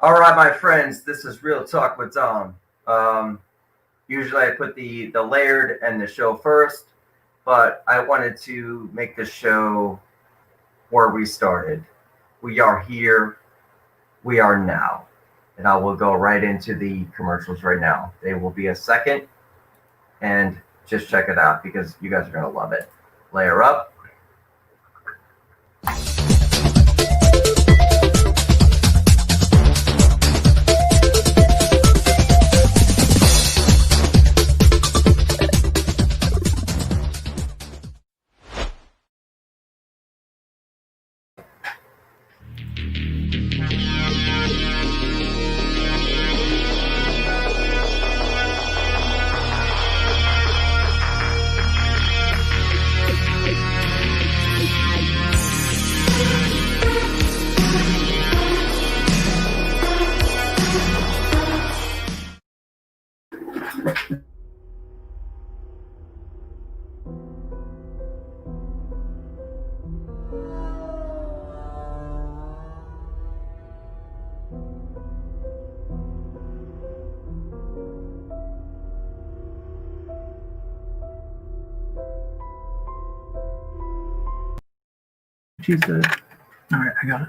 All right, my friends, this is Real Talk with Dom. Um, Usually I put the layered and the show first, but I wanted to make the show where we started. We are here, we are now. And I will go right into the commercials right now. They will be a second, and just check it out because you guys are going to love it. Layer up. She said, all right, I got it.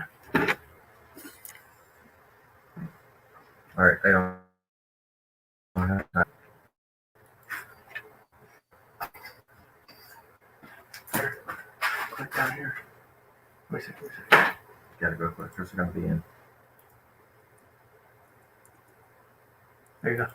All right, I don't have that. Click down here. Wait a second. Gotta go quick. There's going to be in. There you go.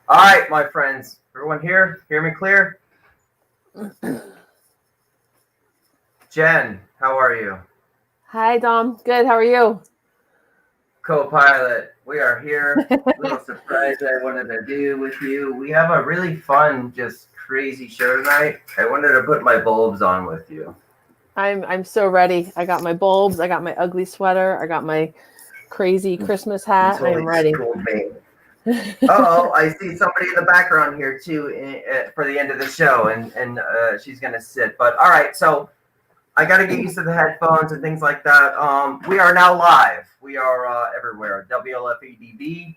All right, my friends. Everyone here? Hear me clear? Jen, how are you? Hi, Dom. Good. How are you? Co-pilot, we are here. Little surprise I wanted to do with you. We have a really fun, just crazy show tonight. I wanted to put my bulbs on with you. I'm so ready. I got my bulbs. I got my ugly sweater. I got my crazy Christmas hat. I am ready. Oh, I see somebody in the background here too for the end of the show, and she's gonna sit. But all right, so I got to get used to the headphones and things like that. We are now live. We are everywhere. WLFADB.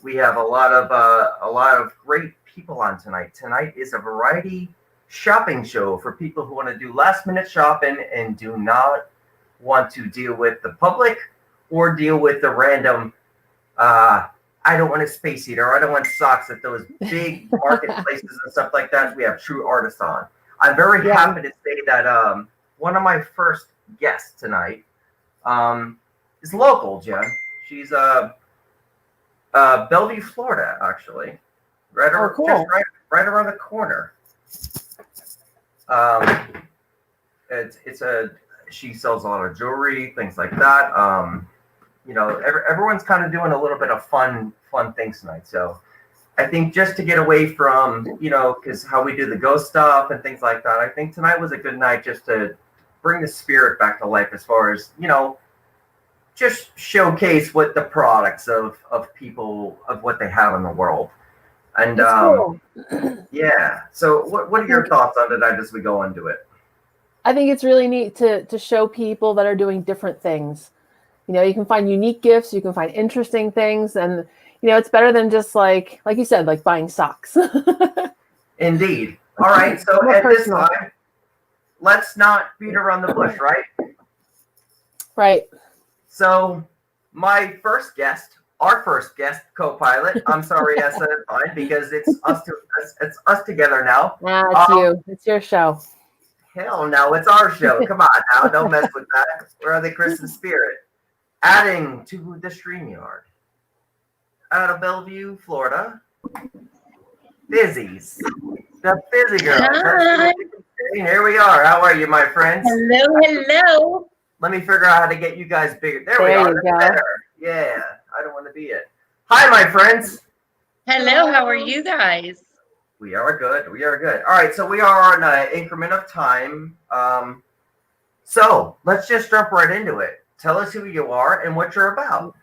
We have a lot of great people on tonight. Tonight is a variety shopping show for people who want to do last minute shopping and do not want to deal with the public or deal with the random. I don't want a space heater. I don't want socks at those big marketplaces and stuff like that. We have true artists on. I'm very happy to say that one of my first guests tonight is local, Jen. She's Bellevue, Florida, actually. Cool. Just right around the corner. She sells a lot of jewelry, things like that. Everyone's kind of doing a little bit of fun things tonight. So I think just to get away from, because how we do the ghost stuff and things like that, I think tonight was a good night just to bring the spirit back to life as far as, just showcase what the products of people, of what they have in the world. And cool. Yeah. So what are your thoughts on tonight as we go into it? I think it's really neat to show people that are doing different things. You can find unique gifts, you can find interesting things, and it's better than just like you said, like buying socks. Indeed. All right. So at this time, let's not beat around the bush, right? Right. So our first guest, co-pilot. I'm sorry, I said it fine because it's us together now. It's you. It's your show. Hell no, it's our show. Come on now, don't mess with that. We're the Christmas spirit. Adding to the StreamYard. Out of Bellevue, Florida. Fizzies. The Fizzy Girl. Hi. Here we are. How are you, my friends? Hello. Let me figure out how to get you guys bigger. There we There are. you That's go. better. Yeah, I don't want to be it. Hi, my friends. Hello, how are you guys? We are good. We are good. All right, so we are on an increment of time. So let's just jump right into it. Tell us who you are and what you're about.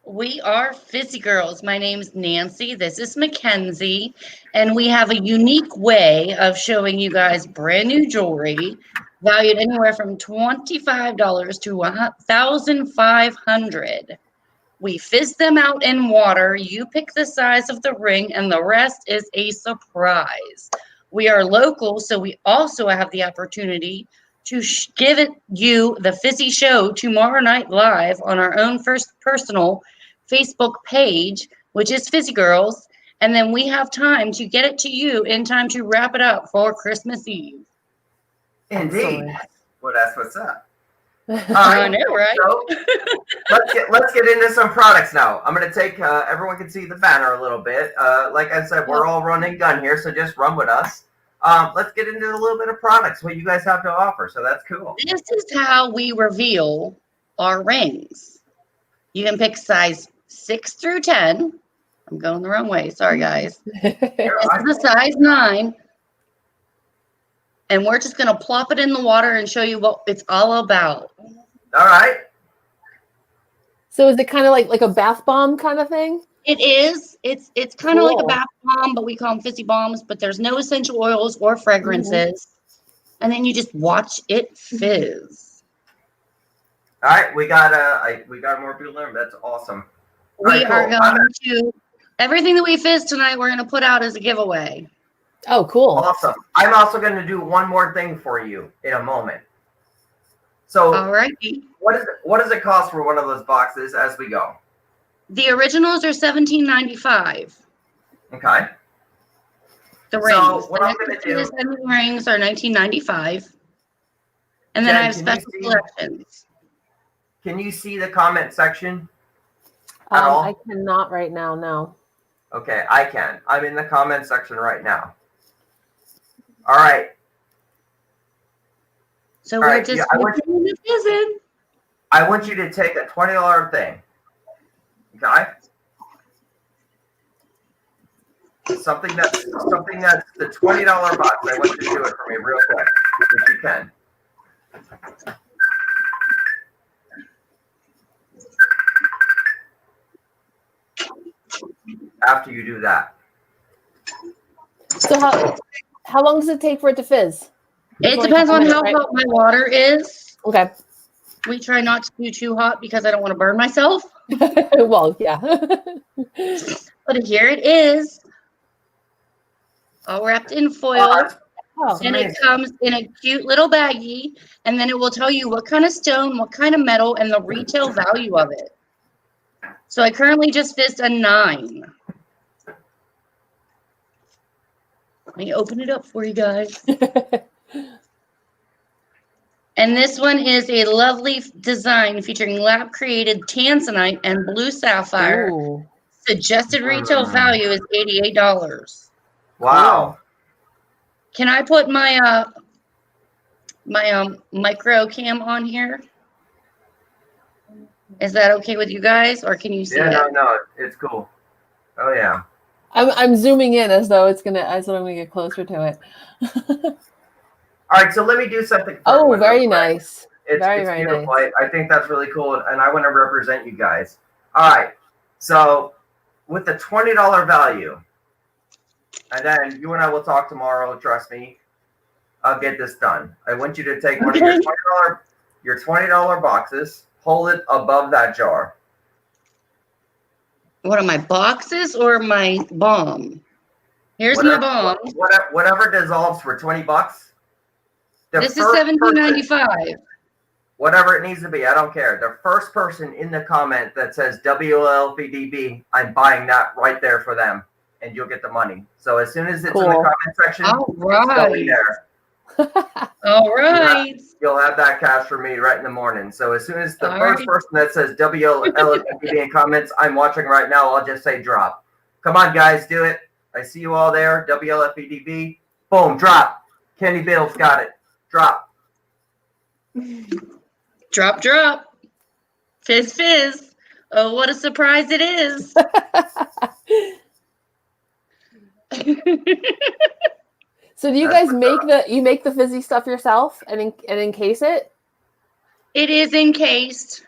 We are Fizzy Girls. My name's Nancy. This is Mackenzie. And we have a unique way of showing you guys brand new jewelry valued anywhere from $25 to $1,500. We fizz them out in water. You pick the size of the ring, and the rest is a surprise. We are local, so we also have the opportunity to give it you the Fizzy Show tomorrow night live on our own first personal Facebook page, which is Fizzy Girls. And then we have time to get it to you in time to wrap it up for Christmas Eve. Indeed. Excellent. Well, that's what's up. I know, right? So let's get into some products now. I'm going to take, everyone can see the banner a little bit. Like I said, we're all running gun here, so just run with us. Let's get into a little bit of products, what you guys have to offer. So that's cool. This is how we reveal our rings. You can pick size 6 through 10. I'm going the wrong way. Sorry, guys. This is a size 9. And we're just going to plop it in the water and show you what it's all about. All right. So is it kind of like a bath bomb kind of thing? It is. It's kind of like a Cool. bath bomb, but we call them fizzy bombs, but there's no essential oils or fragrances. And then you just watch it fizz. All right, we got more people there. That's awesome. We All right, are cool. going to, everything that we fizz tonight, we're going to put out as a giveaway. Oh, cool. Awesome. I'm also going to do one more thing for you in a moment. So All right. what does it cost for one of those boxes as we go? The originals are $17.95. Okay. The So rings. what The I'm gonna do- necklaces and the rings are $19.95. And then Jen, I have can you special see- collections. Can you see the comment section at all? I cannot right now, no. Okay, I can. I'm in the comment section right now. All right. So All we're right, just yeah, doing the fizzing. I want you to take a $20 thing. Okay? Something that's the $20 box. I want you to do it for me real quick, if you can. After you do that. So how long does it take for it to fizz? It Like depends on minutes, how right? hot my water is. Okay. We try not to do too hot because I don't want to burn myself. Well, yeah. But here it is, all wrapped in foil. Oh, And it comes in a cute little baggie, and then it will tell you what kind of stone, what kind of metal, and the retail value of it. So I currently just fizzed a 9. Let me open it up for you guys. And this one is a lovely design featuring lab-created tanzanite and blue sapphire. Ooh. Suggested retail value is $88. Wow. Can I put my micro cam on here? Is that okay with you guys, or can you see Yeah, it? no, it's cool. Oh yeah. I'm zooming in as though I'm gonna get closer to it. All right, so let me do something. For Oh, everyone very real quick. nice. It's Very beautiful. nice. I think that's really cool, and I want to represent you guys. All right, so with the $20 value, and then you and I will talk tomorrow. Trust me, I'll get this done. I want you to take one of your $20 boxes, hold it above that jar. What are my boxes or my bomb? Here's my bomb. Whatever dissolves for $20. This is $17.95. Whatever it needs to be, I don't care. The first person in the comment that says WLFDB, I'm buying that right there for them, and you'll get the money. So as soon as it's in the comment section, All it's going right. there. All right. You'll have that cash for me right in the morning. So as soon as the All first right. person that says WLFDB in comments, I'm watching right now, I'll just say drop. Come on, guys, do it. I see you all there. WLFDB. Boom, drop. Kenny Bill's got it. Drop. Drop, drop. Fizz, fizz. Oh, what a surprise it is. So do you That's guys make the fizzy stuff yourself and encase it? It is encased,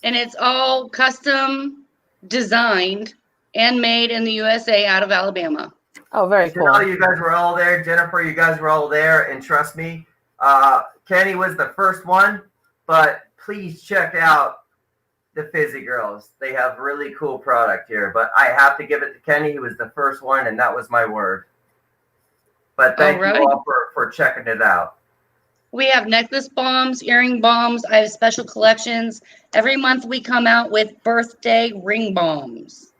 and it's all custom designed and made in the USA out of Alabama. Oh, very cool. Janelle, you guys were all there. Jennifer, you guys were all there. And trust me, Kenny was the first one. But please check out the Fizzy Girls. They have really cool product here. But I have to give it to Kenny. He was the first one, and that was my word. But thank you all for checking it out. We have necklace bombs, earring bombs. I have special collections. Every month we come out with birthday ring bombs.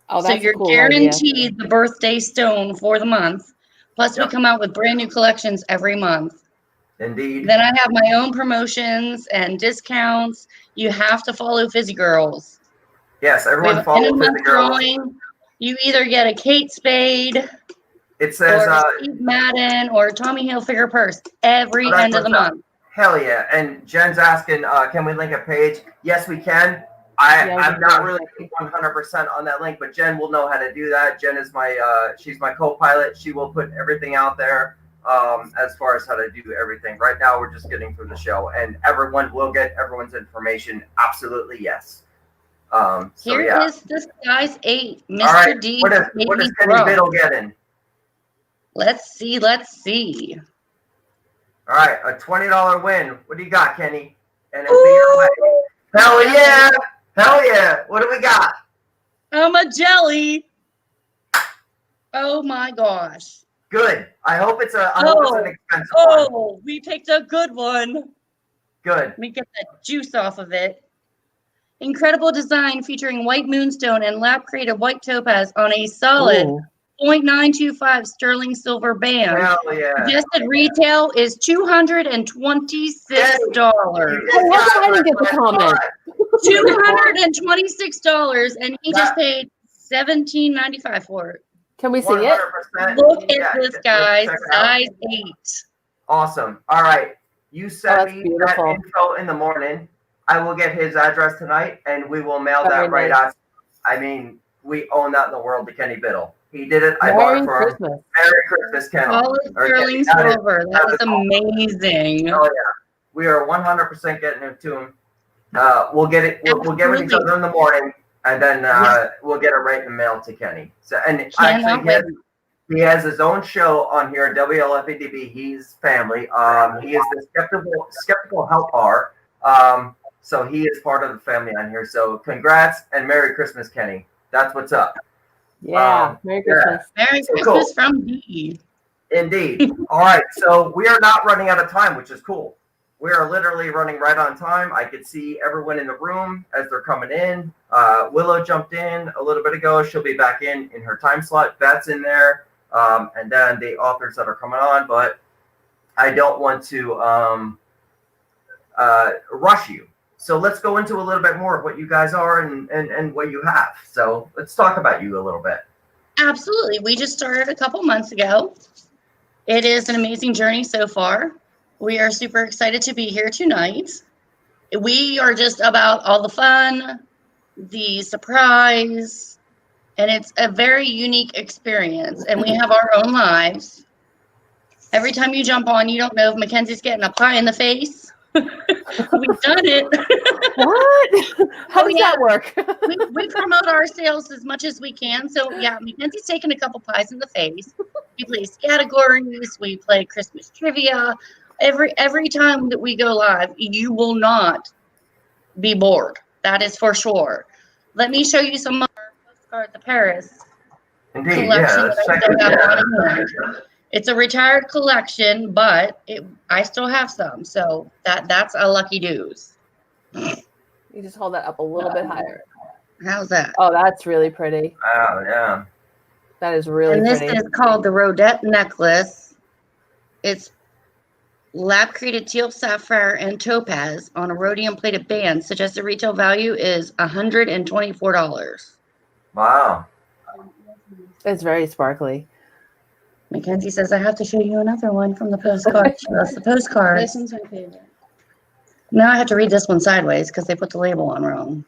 Oh, so that's you're a cool guaranteed idea. the birthday stone for the month. Plus, we come out with brand new collections every month. Indeed. Then I have my own promotions and discounts. You have to follow Fizzy Girls. Yes, everyone follow Fizzy Girls. Drawing. You either get a Kate Spade, it says or Steve Madden, or Tommy Hilfiger purse every end of the month. Hell yeah. And Jen's asking, can we link a page? Yes, we can. I'm not really 100% on that link, but Jen will know how to do that. Jen is she's my co-pilot. She will put everything out there as far as how to do everything. Right now, we're just getting through the show, and everyone will get everyone's information. Absolutely, yes. Here is the size 8, Mr. All right. D. What is Kenny Biddle getting? Let's see. All right, a $20 win. What do you got, Kenny? And it'll be your way. Hell yeah! Hell yeah! What do we got? I'm a jelly. Oh my gosh. Good. I hope it's an expensive one. Oh, we picked a good one. Good. Let me get that juice off of it. Incredible design featuring white moonstone and lab created white topaz on a solid 0.925 sterling silver band. Hell yeah. Suggested retail is $226. I didn't get the comment. $226, and he just paid $17.95 for it. Can we see it? Look at this, guys. Size 8. Awesome. All right. You send me that info in the morning. I will get his address tonight, and we will mail that right out. I mean, we own that in the world to Kenny Biddle. He did it. I bought it for him. Merry Christmas, Ken. All sterling silver. That was amazing. Oh, yeah. We are 100% getting it to him. We'll get it. We'll get with each other in the morning, and then we'll get it right in the mail to Kenny. So, and actually, he has his own show on here at WLFADB. He's family. He is the skeptical help bar. So he is part of the family on here. So congrats and Merry Christmas, Kenny. That's what's up. Yeah, Merry Christmas. Yeah. Merry Christmas from me. Indeed. All right. So we are not running out of time, which is cool. We are literally running right on time. I could see everyone in the room as they're coming in. Willow jumped in a little bit ago. She'll be back in her time slot. Beth's in there. And then the authors that are coming on. But I don't want to rush you. So let's go into a little bit more of what you guys are and what you have. So let's talk about you a little bit. Absolutely. We just started a couple months ago. It is an amazing journey so far. We are super excited to be here tonight. We are just about all the fun, the surprise, and it's a very unique experience. And we have our own lives. Every time you jump on, you don't know if Mackenzie's getting a pie in the face. We've done it. What? How does that work? we promote our sales as much as we can. So yeah, Mackenzie's taking a couple pies in the face. We play categories. We play Christmas trivia. Every time that we go live, you will not be bored. That is for sure. Let me show you some of our postcards of Paris. Indeed, yeah. It's a retired collection, but I still have some, so that's a lucky deuce. You just hold that up a little bit higher. How's that? Oh, that's really pretty. Oh, yeah. That is really pretty. And this is called the Rodette necklace. It's lab-created teal sapphire and topaz on a rhodium-plated band. Suggested retail value is $124. Wow. It's very sparkly. Mackenzie says, I have to show you another one from the postcard. That's the postcard. This one's my favorite. Now I have to read this one sideways because they put the label on wrong.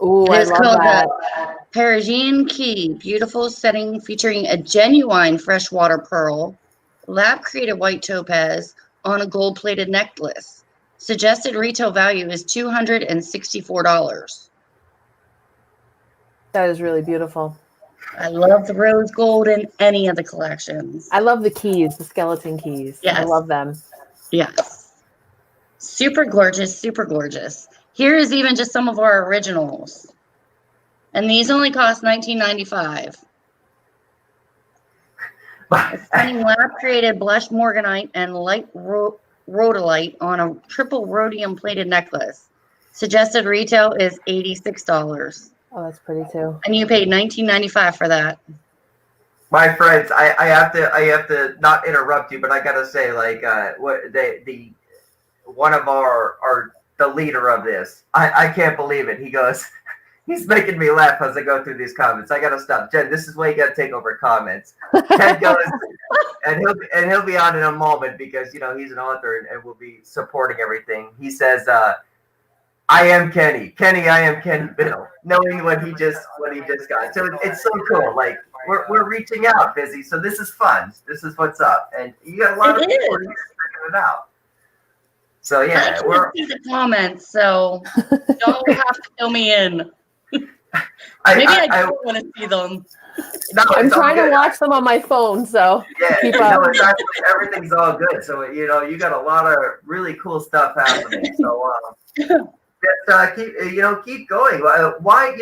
Ooh, I love that. Parisian Key, beautiful setting featuring a genuine freshwater pearl, lab-created white topaz on a gold-plated necklace. Suggested retail value is $264. That is really beautiful. I love the rose gold in any of the collections. I love the keys, the skeleton keys. I Yes. love them. Yes. Super gorgeous, super gorgeous. Here is even just some of our originals. And these only cost $19.95. A stunning lab-created blush morganite and light rhodolite on a triple rhodium plated necklace. Suggested retail is $86. Oh, that's pretty too. And you paid $19.95 for that. My friends, I have to not interrupt you, but I gotta say, like, the one of the leader of this, I can't believe it. He goes, he's making me laugh as I go through these comments. I gotta stop, Jen. This is why you gotta take over comments. Ted goes, and he'll be on in a moment because he's an author and will be supporting everything. He says, I am Kenny. Kenny, I am Kenny Bill. Knowing what he just got. So it's so cool. Like we're reaching out, Busy. So this is fun. This is what's up. And you got a lot of people who are checking it out. So yeah, I can't see the comments, so y'all have to fill me in. Maybe I don't want to see them. No, I'm trying to watch them on my phone, so keep up. It's actually, everything's all good. So you got a lot of really cool stuff happening. So keep going. Why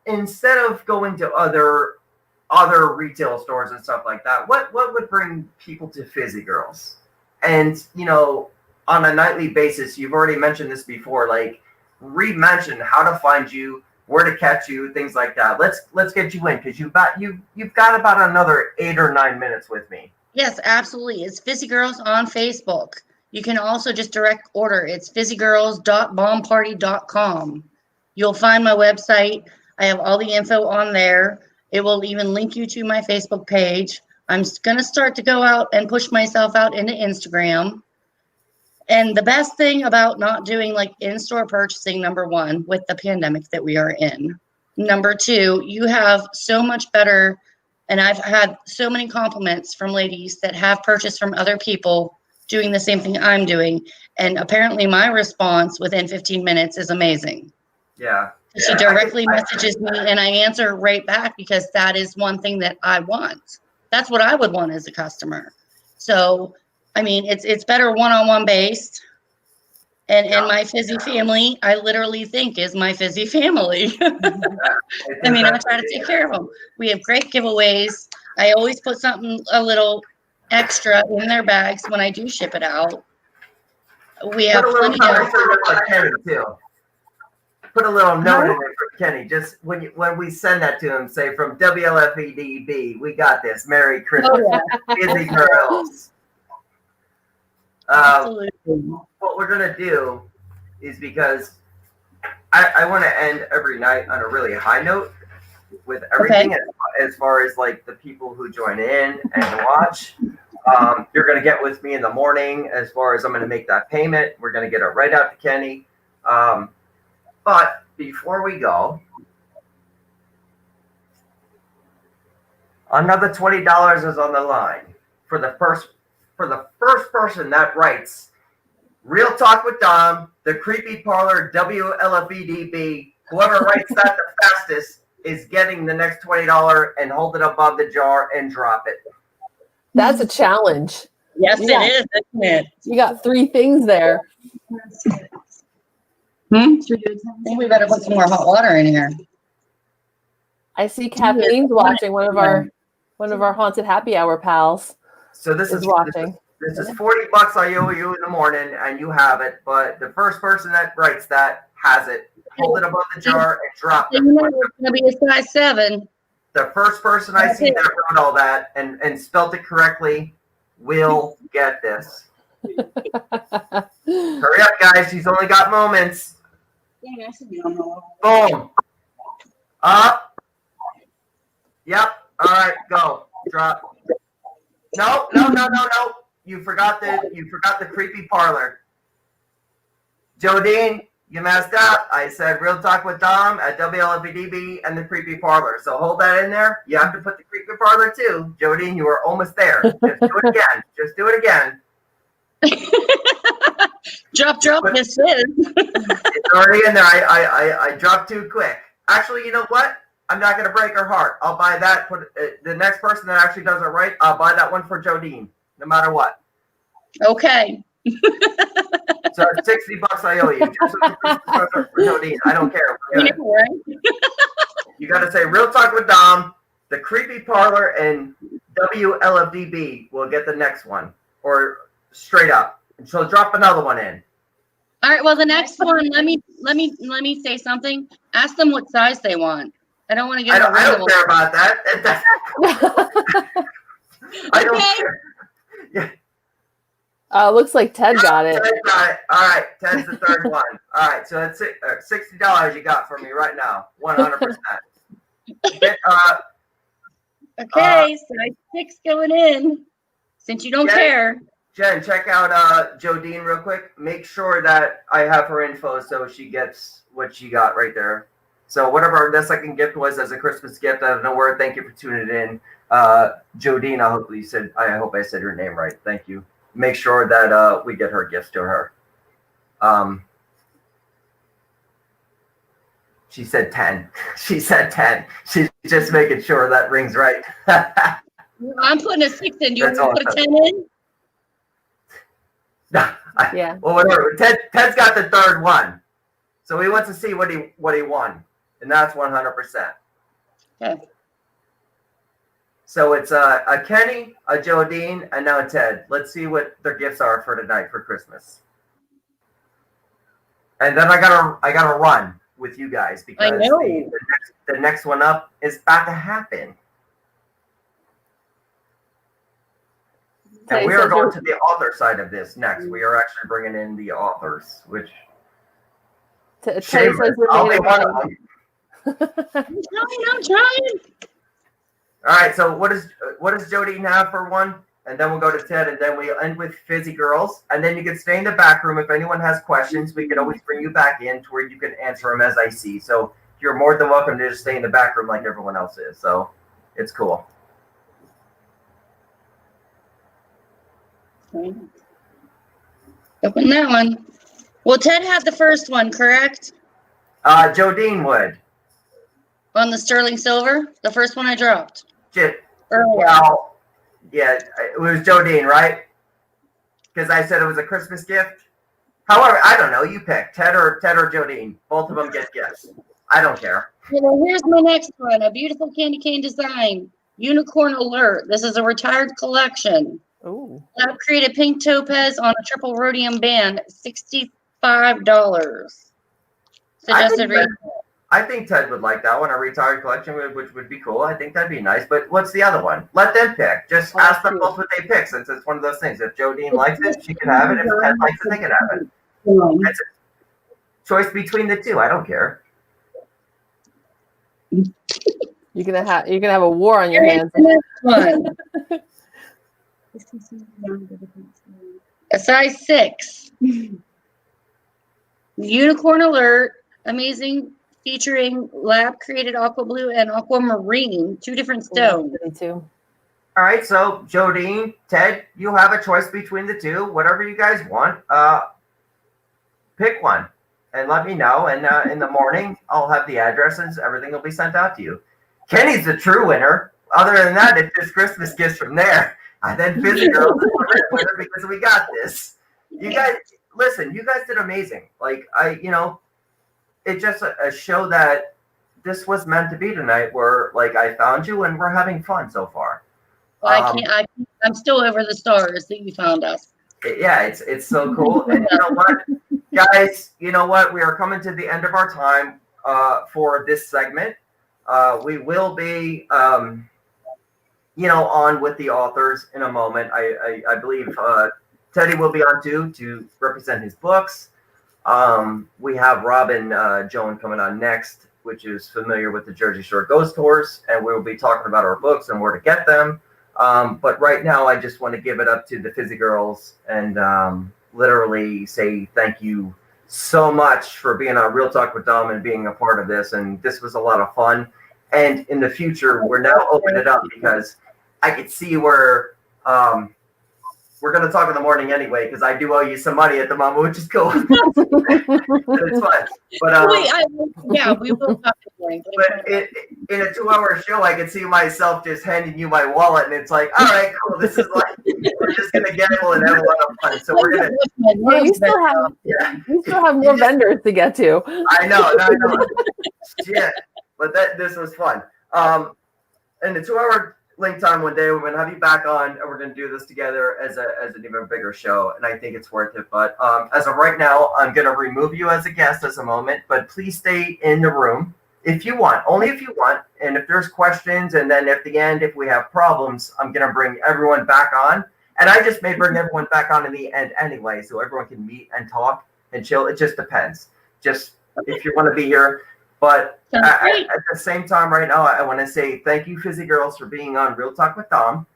instead of going to other retail stores and stuff like that, what would bring people to Fizzy Girls? And on a nightly basis, you've already mentioned this before. Like, re-mention how to find you, where to catch you, things like that. Let's get you in because you've got about another 8 or 9 minutes with me. Yes, absolutely. It's Fizzy Girls on Facebook. You can also just direct order. It's fizzygirls.bombparty.com. You'll find my website. I have all the info on there. It will even link you to my Facebook page. I'm going to start to go out and push myself out into Instagram. And the best thing about not doing like in-store purchasing, number one, with the pandemic that we are in. Number two, you have so much better, and I've had so many compliments from ladies that have purchased from other people doing the same thing I'm doing. And apparently my response within 15 minutes is amazing. Yeah. She directly messages me and I answer right back because that is one thing that I want. That's what I would want as a customer. So, I mean, it's better one-on-one based. And my Fizzy family, I literally think is my Fizzy family. I mean, I try to take care of them. We have great giveaways. I always put something a little extra in their bags when I do ship it out. We have plenty of Kenny too. Put a little note in there for Kenny. Just when we send that to him, say from WLFEDB, we got this. Merry Christmas, Fizzy Girls. What we're gonna do is because I want to end every night on a really high note with everything as far as like the people who join in and watch. You're gonna get with me in the morning as far as I'm gonna make that payment. We're gonna get it right out to Kenny. But before we go, another $20 is on the line for the first person that writes Real Talk with Dom, the Creepy Parlor WLFEDB. Whoever writes that the fastest is getting the next $20 and hold it above the jar and drop it. That's a challenge. Yes, it is, isn't it? You got 3 things there. I think we better put some more hot water in here. I see Kathleen's watching, one of our haunted happy hour pals. So this is watching. This is $40 I owe you in the morning, and you have it. But the first person that writes that has it. Hold it above the jar and drop it. It's going to be a size 7. The first person I see that wrote all that and spelled it correctly will get this. Hurry up, guys. She's only got moments. Boom. Up. Yep. All right. Go. Drop. No. You forgot the Creepy Parlor. Jodine, you messed up. I said Real Talk with Dom at WLFDB and the Creepy Parlor. So hold that in there. You have to put the Creepy Parlor too. Jodine, you are almost there. Just do it again. Drop, yes, it is. It's already in there. I dropped too quick. Actually, you know what? I'm not going to break her heart. I'll buy that. Put the next person that actually does it right, I'll buy that one for Jodine, no matter what. Okay. So it's $60 I owe you. Just for Jodine. I don't care. We're good. Right? You got to say Real Talk with Dom, the Creepy Parlor, and WLFDB will get the next one, or straight up. And she'll drop another one in. All right. Well, the next one, let me say something. Ask them what size they want. I don't want to get. I don't care about that. I don't care. Yeah. Looks like Ted got it. Ted got it. All right, Ted's the third one. All right, so that's $60 you got from me right now, 100%. Okay, size 6 going in. Since you don't care. Jen, check out Jodine real quick. Make sure that I have her info so she gets what she got right there. So whatever the second gift was as a Christmas gift, out of nowhere. Thank you for tuning in, Jodine. I hope I said your name right. Thank you. Make sure that we get her gifts to her. She said 10. She said 10. She's just making sure that rings right. I'm putting a 6 in. Do you want me to put a 10 in? Yeah. Well, whatever. Ted's got the third one, so he wants to see what he won, and that's 100%. Okay. So it's a Kenny, a Jodine, and now a Ted. Let's see what their gifts are for tonight for Christmas. And then I gotta run with you guys because the next one up is about to happen. And we are going to the author side of this next. We are actually bringing in the authors, which I'll be one of them. I'm trying. All right, so what does Jodine have for one? And then we'll go to Ted, and then we'll end with Fizzy Girls. And then you can stay in the back room. If anyone has questions, we can always bring you back in to where you can answer them as I see. So you're more than welcome to just stay in the back room like everyone else is. So it's cool. Open that one. Well, Ted had the first one, correct? Jodine would. On the sterling silver, the first one I dropped. Well, yeah, it was Jodine, right? Because I said it was a Christmas gift. However, I don't know. You pick Ted or Jodine. Both of them get gifts. I don't care. Well, here's my next one. A beautiful candy cane design. Unicorn Alert. This is a retired collection. Ooh. I've created pink topaz on a triple rhodium band. $65. Suggested retail. I think Ted would like that one, a retired collection, which would be cool. I think that'd be nice. But what's the other one? Let them pick. Just ask them both what they pick, since it's one of those things. If Jodine likes it, she can have it. If Ted likes it, they can have it. It's a choice between the two. I don't care. You're gonna have a war on your hands. One. A size 6. Unicorn Alert. Amazing. Featuring lab created aqua blue and aquamarine, 2 different stones. Too. All right, so Jodine, Ted, you have a choice between the two. Whatever you guys want, pick one and let me know. And in the morning, I'll have the addresses. Everything will be sent out to you. Kenny's the true winner. Other than that, it's just Christmas gifts from there. And then Fizzy Girls is the real winner because we got this. You guys, listen, you guys did amazing. Like, it's just a show that this was meant to be tonight, where like I found you and we're having fun so far. Well, I'm still over the stars that you found us. Yeah, it's so cool. And you know what, guys, you know what? We are coming to the end of our time for this segment. We will be on with the authors in a moment. I believe Teddy will be on too to represent his books. We have Robin Joan coming on next, which is familiar with the Jersey Shore Ghost Tours, and we'll be talking about our books and where to get them. But right now, I just want to give it up to the Fizzy Girls and literally say thank you so much for being on Real Talk with Dom and being a part of this. And this was a lot of fun. And in the future, we're now opening it up because I could see where we're going to talk in the morning anyway, because I do owe you some money at the moment, which is cool. It's fun. But, We will talk in the morning. But in a 2-hour show, I can see myself just handing you my wallet, and it's like, all right, cool. This is like, we're just going to gamble and have a lot of fun. So we're going to. Well, you still have more vendors to get to. I know. Shit. But this was fun. In the 2-hour link time one day, we're going to have you back on, and we're going to do this together as an even bigger show, and I think it's worth it. But as of right now, I'm going to remove you as a guest as a moment, but please stay in the room if you want, only if you want. And if there's questions, and then at the end, if we have problems, I'm going to bring everyone back on. And I just may bring everyone back on in the end anyway, so everyone can meet and talk and chill. It just depends. Just if you want to be here. But at the same time, right now, I want to say thank you, Fizzy Girls, for being on Real Talk with Dom.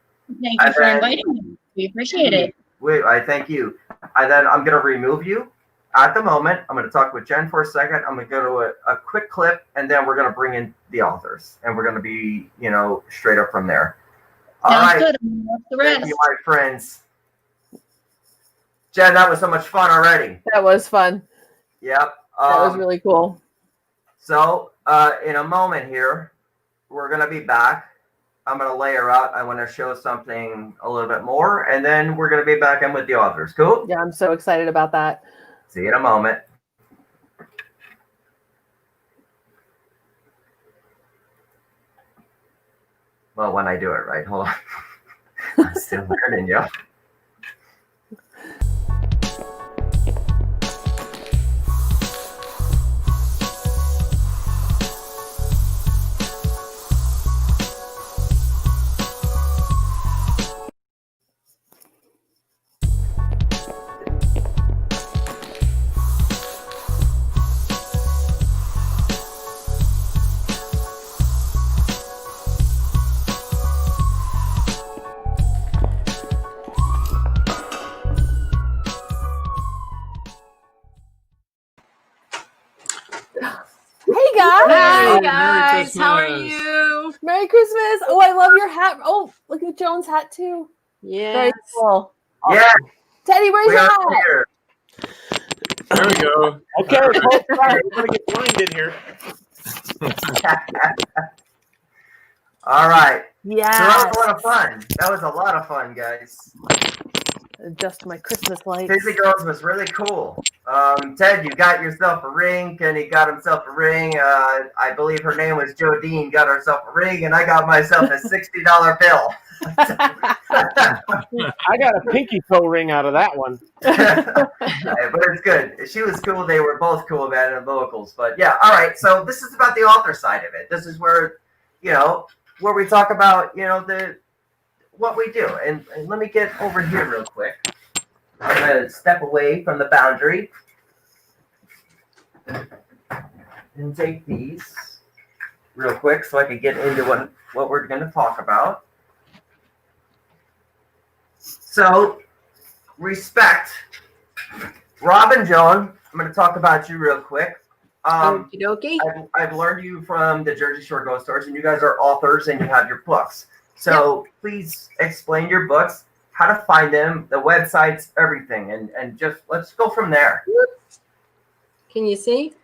Thank you for inviting me. We appreciate it. I thank you. And then I'm going to remove you at the moment. I'm going to talk with Jen for a second. I'm going to go to a quick clip, and then we're going to bring in the authors, and we're going to be, straight up from there. All right. Good. What's the rest? Thank you, my friends. Jen, that was so much fun already. That was fun. Yep. That was really cool. So in a moment here, we're going to be back. I'm going to layer out. I want to show something a little bit more, and then we're going to be back in with the authors. Cool? Yeah, I'm so excited about that. See you in a moment. Well, when I do it right. Hold on. I'm still learning, yo. Hey guys! Hey, guys, how are Merry Christmas. you? Merry Christmas! Oh, I love your hat. Oh, look at Joan's hat too. Yeah. Very cool. Yeah, Teddy, where's we your are hat? here. There we go. Okay, everybody get blind in here. All right. So that Yes. was a lot of fun. That was a lot of fun, guys. Adjust my Christmas lights. Fizzy Girls was really cool. Ted, you got yourself a ring. Kenny got himself a ring. I believe her name was Jodine, got herself a ring, and I got myself a $60 bill. I got a pinky toe ring out of that one. But it's good. She was cool. They were both cool about it in vocals. But yeah, all right. So this is about the author side of it. This is where, where we talk about, what we do. And let me get over here real quick. I'm going to step away from the boundary and take these real quick so I can get into what we're going to talk about. So, respect. Rob and Joan, I'm going to talk about you real quick. Okie dokie. I've learned you from the Jersey Shore Ghost Stories, and you guys are authors and you have your books. So please explain your books, how to find them, the websites, everything, and just let's go from there. Can you see?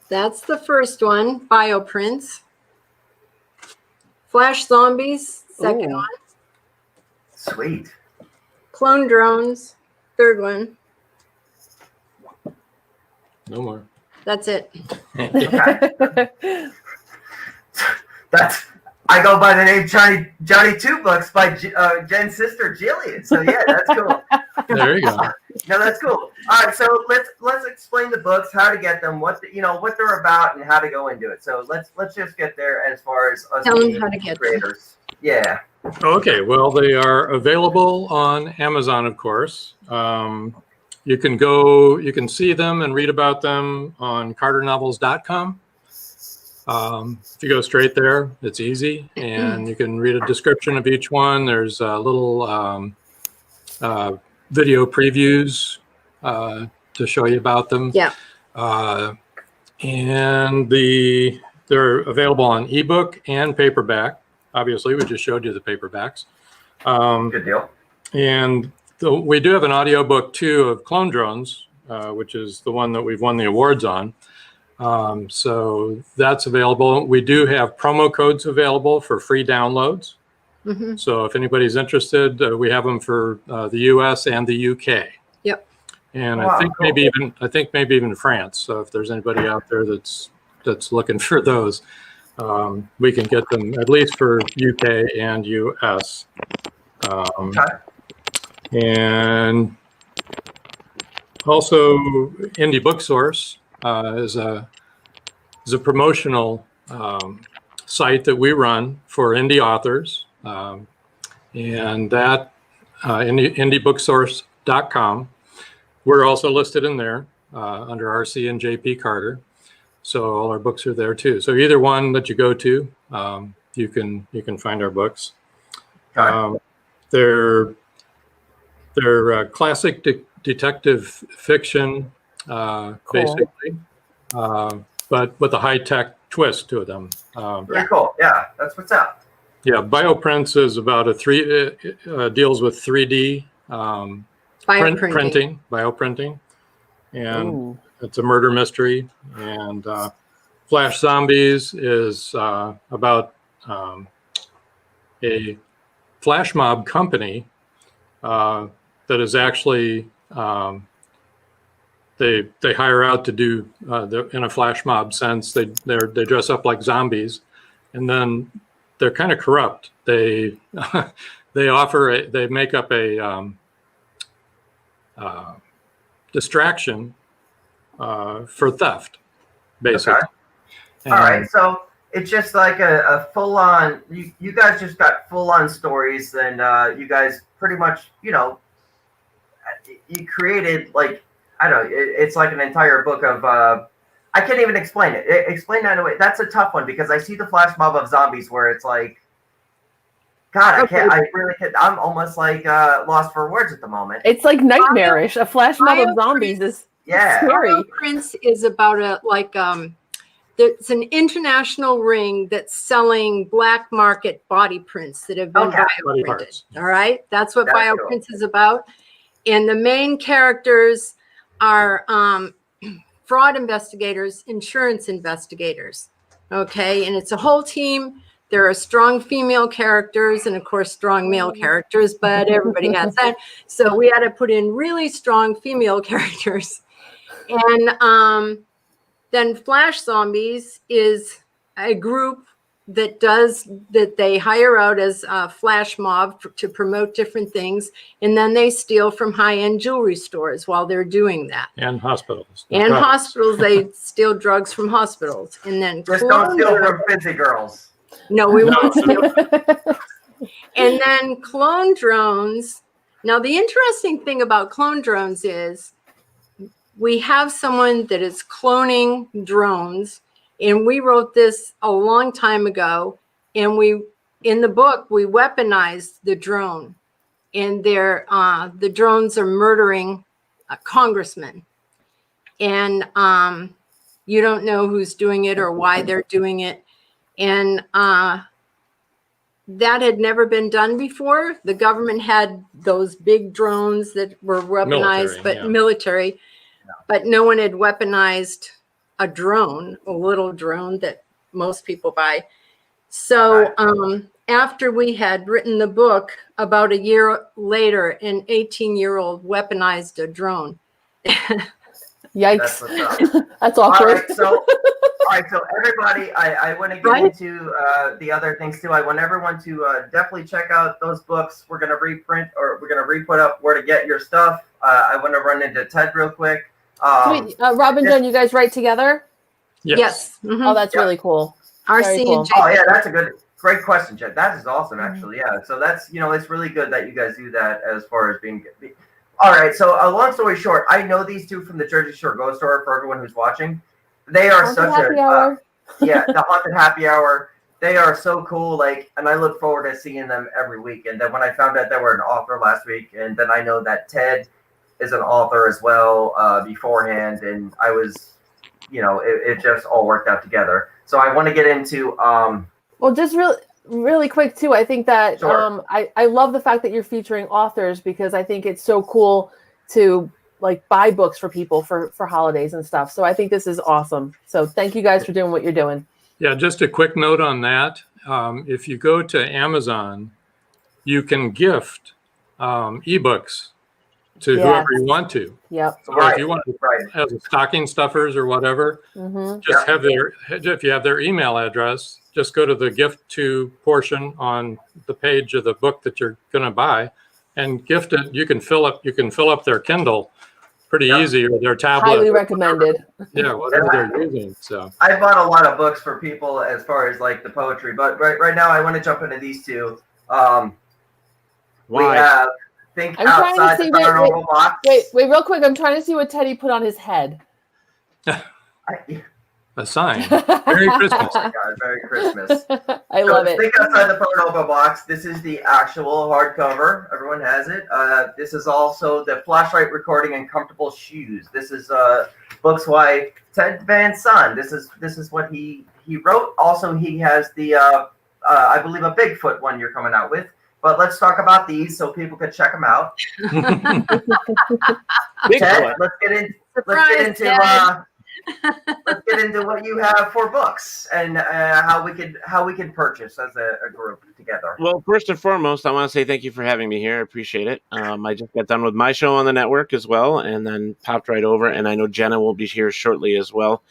That's the first one, Bioprints. Flash Zombies, second Ooh. one. Sweet. Clone Drones, third one. No more. That's it. I go by the name Johnny Two Books by Jen's sister Jillian. So yeah, that's cool. There you go. No, that's cool. All right, so let's explain the books, how to get them, what they're about, and how to go into it. So let's just get there as far as us Tell them being how to get creators. Yeah. Okay, well, they are available on Amazon, of course. You can see them and read about them on carternovels.com. If you go straight there, it's easy, and you can read a description of each one. There's a little video previews to show you about them. Yeah. And they're available on ebook and paperback. Obviously, we just showed you the paperbacks. Good deal. And we do have an audiobook too of Clone Drones, which is the one that we've won the awards on. So that's available. We do have promo codes available for free downloads. Mhm. So if anybody's interested, we have them for the US and the UK. Yep. And Wow, I think cool. maybe even France. So if there's anybody out there that's looking for those, we can get them at least for UK and US. Okay. And also, Indie Book Source is a promotional site that we run for indie authors, and that indiebooksource.com. We're also listed in there under RC and JP Carter, so all our books are there too. So either one that you go to, you can find our books. Okay. They're classic detective fiction, basically, but with a high-tech twist to them. Very cool. Yeah, that's what's up. Yeah, Bioprints is about deals with 3D Bioprinting. bioprinting, and Ooh. it's a murder mystery. And Flash Zombies is about a flash mob company that is actually they hire out to do in a flash mob sense. They dress up like zombies, and then they're kind of corrupt. They they make up a distraction for theft, basically. Okay. All right, so it's just like a full-on. You guys just got full-on stories, and you guys pretty much, you created like I don't know. It's like an entire book of. I can't even explain it. Explain that in a way. That's a tough one because I see the flash mob of zombies where it's like, God, I can't. I really can't. I'm almost like lost for words at the moment. It's like nightmarish. A flash mob of zombies is scary. Prince is about there's an international ring that's selling black market body prints that have been bioprinted. All right, that's what Bioprints is about. And the main characters are fraud investigators, insurance investigators. Okay, and it's a whole team. There are strong female characters and, of course, strong male characters, but everybody has that. So we had to put in really strong female characters. And then Flash Zombies is a group that they hire out as a flash mob to promote different things. And then they steal from high-end jewelry stores while they're doing that. And hospitals. And hospitals, they steal drugs from hospitals. And then just don't steal from busy girls. No, we won't steal. And then clone drones. Now, the interesting thing about clone drones is we have someone that is cloning drones, and we wrote this a long time ago. And in the book, we weaponized the drone, and the drones are murdering congressmen, and you don't know who's doing it or why they're doing it. And that had never been done before. The government had those big drones that were weaponized, military, but no one had weaponized a drone, a little drone that most people buy. So after we had written the book, about a year later, an 18-year-old weaponized a drone. Yikes. That's All awkward. right, so everybody, I want to get into the other things too. I want everyone to definitely check out those books. We're going to reprint or we're going to re-put up where to get your stuff. I want to run into Ted real quick. Wait, Rob and Jen, you guys write together? Yes. Oh, that's really cool. RC cool. and Oh yeah, that's a great question, Jen. That is awesome, actually. Yeah. So that's it's really good that you guys do that as far as being. All right. So long story short, I know these two from the Jersey Shore Ghost Story. For everyone who's watching, they are Haunted Happy Hour. The Haunted Happy Hour. They are so cool. And I look forward to seeing them every week. And then when I found out they were an author last week, and then I know that Ted is an author as well beforehand, and I was, it just all worked out together. So I want to get into. Well, just really really quick too, I think that Sure. I love the fact that you're featuring authors, because I think it's so cool to like buy books for people for holidays and stuff. So I think this is awesome. So thank you guys for doing what you're doing. Yeah, just a quick note on that. If you go to Amazon, you can gift ebooks to Yes. whoever you want to. Yep. So if you want to, Right. as a stocking stuffers or whatever, just have if you have their email address, just go to the gift to portion on the page of the book that you're going to buy and gift it. You can fill up their Kindle pretty easy, or their tablet. Highly recommended. Yeah, whatever they're using. So I bought a lot of books for people as far as like the poetry, but right now I want to jump into these two. We have Think I'm trying to Outside see- the wait, Paranormal Box. Wait, real quick. I'm trying to see what Teddy put on his head. a sign. Merry Christmas. Oh my God, Merry Christmas. I love it. Think Outside the Paranormal Box. This is the actual hardcover. Everyone has it. This is also the flashlight recording and comfortable shoes. This is books by Ted Van Son. This is what he wrote. Also, he has the I believe a Bigfoot one you're coming out with. But let's talk about these so people can check them out. Ted, let's get into what you have for books and how we can purchase as a group together. Well, first and foremost, I want to say thank you for having me here. I appreciate it. I just got done with my show on the network as well, and then popped right over. And I know Jenna will be here shortly as well.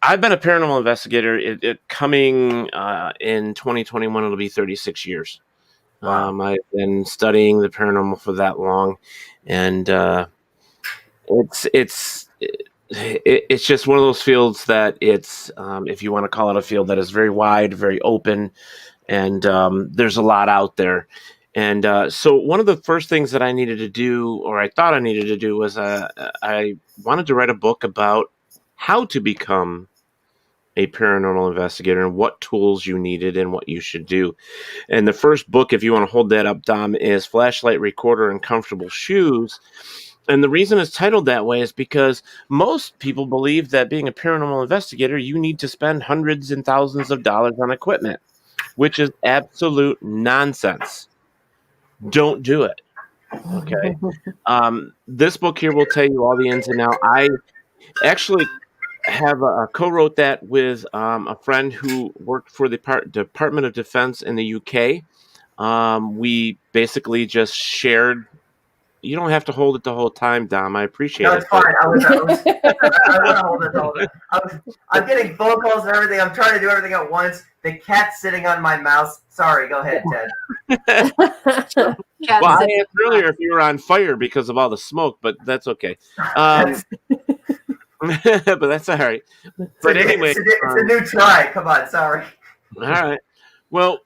I've been a paranormal investigator. Coming in 2021, it'll be 36 years. Wow. I've been studying the paranormal for that long, and it's just one of those fields that it's if you want to call it a field, that is very wide, very open, and there's a lot out there. And so one of the first things that I needed to do, or I thought I needed to do, was I wanted to write a book about how to become a paranormal investigator and what tools you needed and what you should do. And the first book, if you want to hold that up, Dom, is Flashlight Recorder and Comfortable Shoes. And the reason it's titled that way is because most people believe that being a paranormal investigator, you need to spend hundreds and thousands of dollars on equipment, which is absolute nonsense. Don't do it. Okay. This book here will tell you all the ins and outs. I actually have co-wrote that with a friend who worked for the Department of Defense in the UK. We basically just shared. You don't have to hold it the whole time, Dom. I appreciate it. No, it's fine. I want to hold it the whole time. I'm getting phone calls and everything. I'm trying to do everything at once. The cat's sitting on my mouse. Sorry, go ahead, Ted. Well, I asked earlier if you were on fire because of all the smoke, but that's okay. But that's all right. But anyway, it's a new try. Come on, sorry. All right. Well,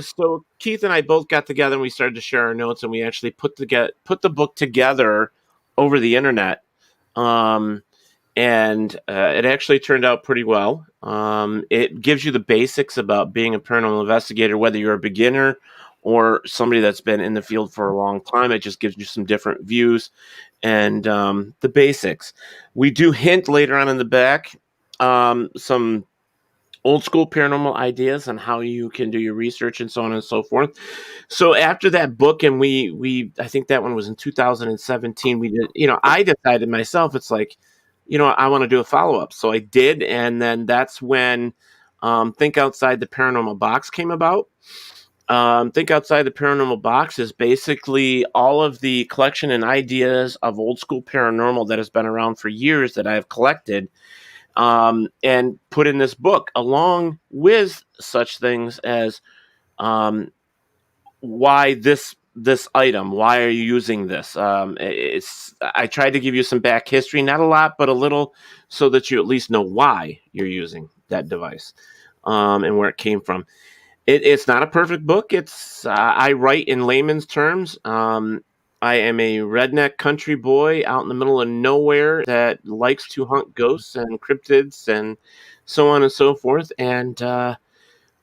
so Keith and I both got together and we started to share our notes, and we actually put the book together over the internet. And it actually turned out pretty well. It gives you the basics about being a paranormal investigator, whether you're a beginner or somebody that's been in the field for a long time. It just gives you some different views and the basics. We do hint later on in the back some old school paranormal ideas on how you can do your research and so on and so forth. So after that book, and we I think that one was in 2017, we did, I decided myself, it's like, I want to do a follow-up. So I did. And then that's when Think Outside the Paranormal Box came about. Think Outside the Paranormal Box is basically all of the collection and ideas of old school paranormal that has been around for years that I have collected and put in this book, along with such things as why this item, why are you using this? I tried to give you some back history, not a lot, but a little, so that you at least know why you're using that device and where it came from. It's not a perfect book. It's I write in layman's terms. I am a redneck country boy out in the middle of nowhere that likes to hunt ghosts and cryptids and so on and so forth. And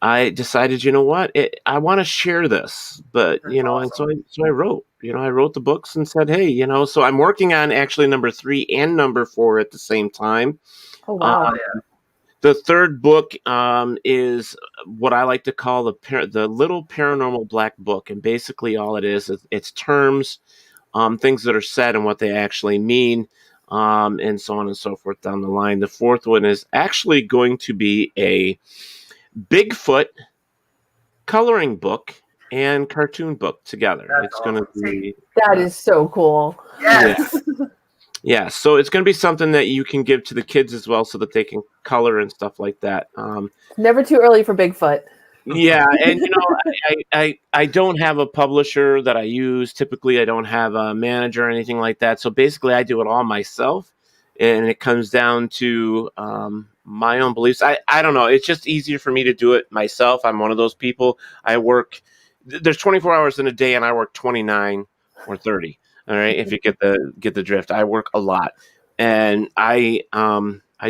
I decided, you know what, I want to share this, but and so I wrote. I wrote the books and said, hey, so I'm working on actually number 3 and number 4 at the same time. Oh wow! The third book is what I like to call the Little Paranormal Black Book, and basically all it is it's terms, things that are said and what they actually mean, and so on and so forth down the line. The fourth one is actually going to be a Bigfoot coloring book and cartoon book together. That's It's going to be That is so cool. Yes. yeah. So it's going to be something that you can give to the kids as well, so that they can color and stuff like that. Never too early for Bigfoot. Yeah, and I don't have a publisher that I use. Typically, I don't have a manager or anything like that. So basically, I do it all myself, and it comes down to my own beliefs. I don't know. It's just easier for me to do it myself. I'm one of those people. I work. There's 24 hours in a day, and I work 29 or 30. All right, if you get the drift, I work a lot, and I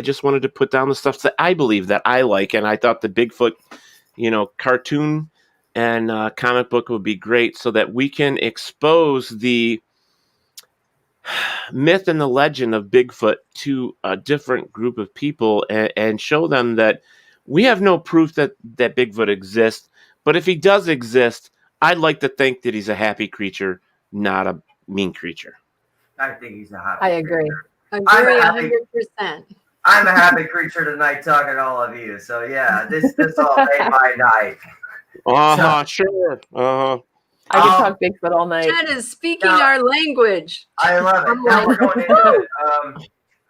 just wanted to put down the stuff that I believe that I like, and I thought the Bigfoot, cartoon and comic book would be great, so that we can expose the myth and the legend of Bigfoot to a different group of people, and show them that we have no proof that Bigfoot exists, but if he does exist, I'd like to think that he's a happy creature, not a mean creature. I think he's a happy I agree. Agree happy- 100%. I'm a happy creature tonight talking to all of you. So yeah, this all made my night. Sure. I can talk Bigfoot all night. Ted is speaking Now- our language. I love it. Now we're going into it.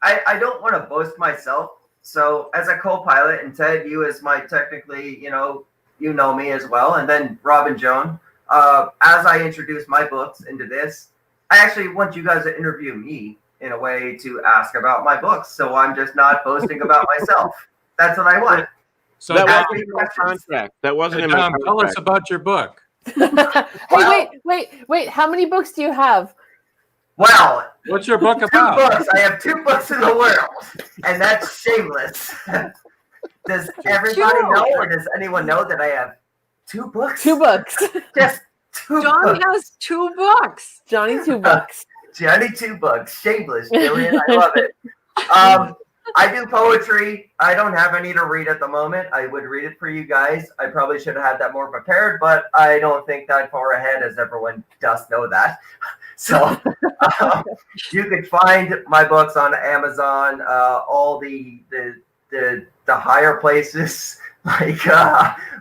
I don't want to boast myself. So as a co-pilot, and Ted, you as my technically, you know me as well, and then Rob and Joan, as I introduce my books into this, I actually want you guys to interview me in a way to ask about my books. So I'm just not boasting about myself. That's what I want. So That Ask wasn't me in my questions. contract. That wasn't in my Tom, tell us contract. about your book. Hey, Well- wait. How many books do you have? Well, What's your book two about? books. I have 2 books in the world, and that's shameless. Does everybody know, or does anyone know that I have 2 books? 2 books. Just 2 John books. has 2 books. Johnny, 2 books. Johnny 2 books. Shameless, Jillian. I love it. I do poetry. I don't have any to read at the moment. I would read it for you guys. I probably should have had that more prepared, but I don't think that far ahead, as everyone does know that. So you can find my books on Amazon, all the higher places like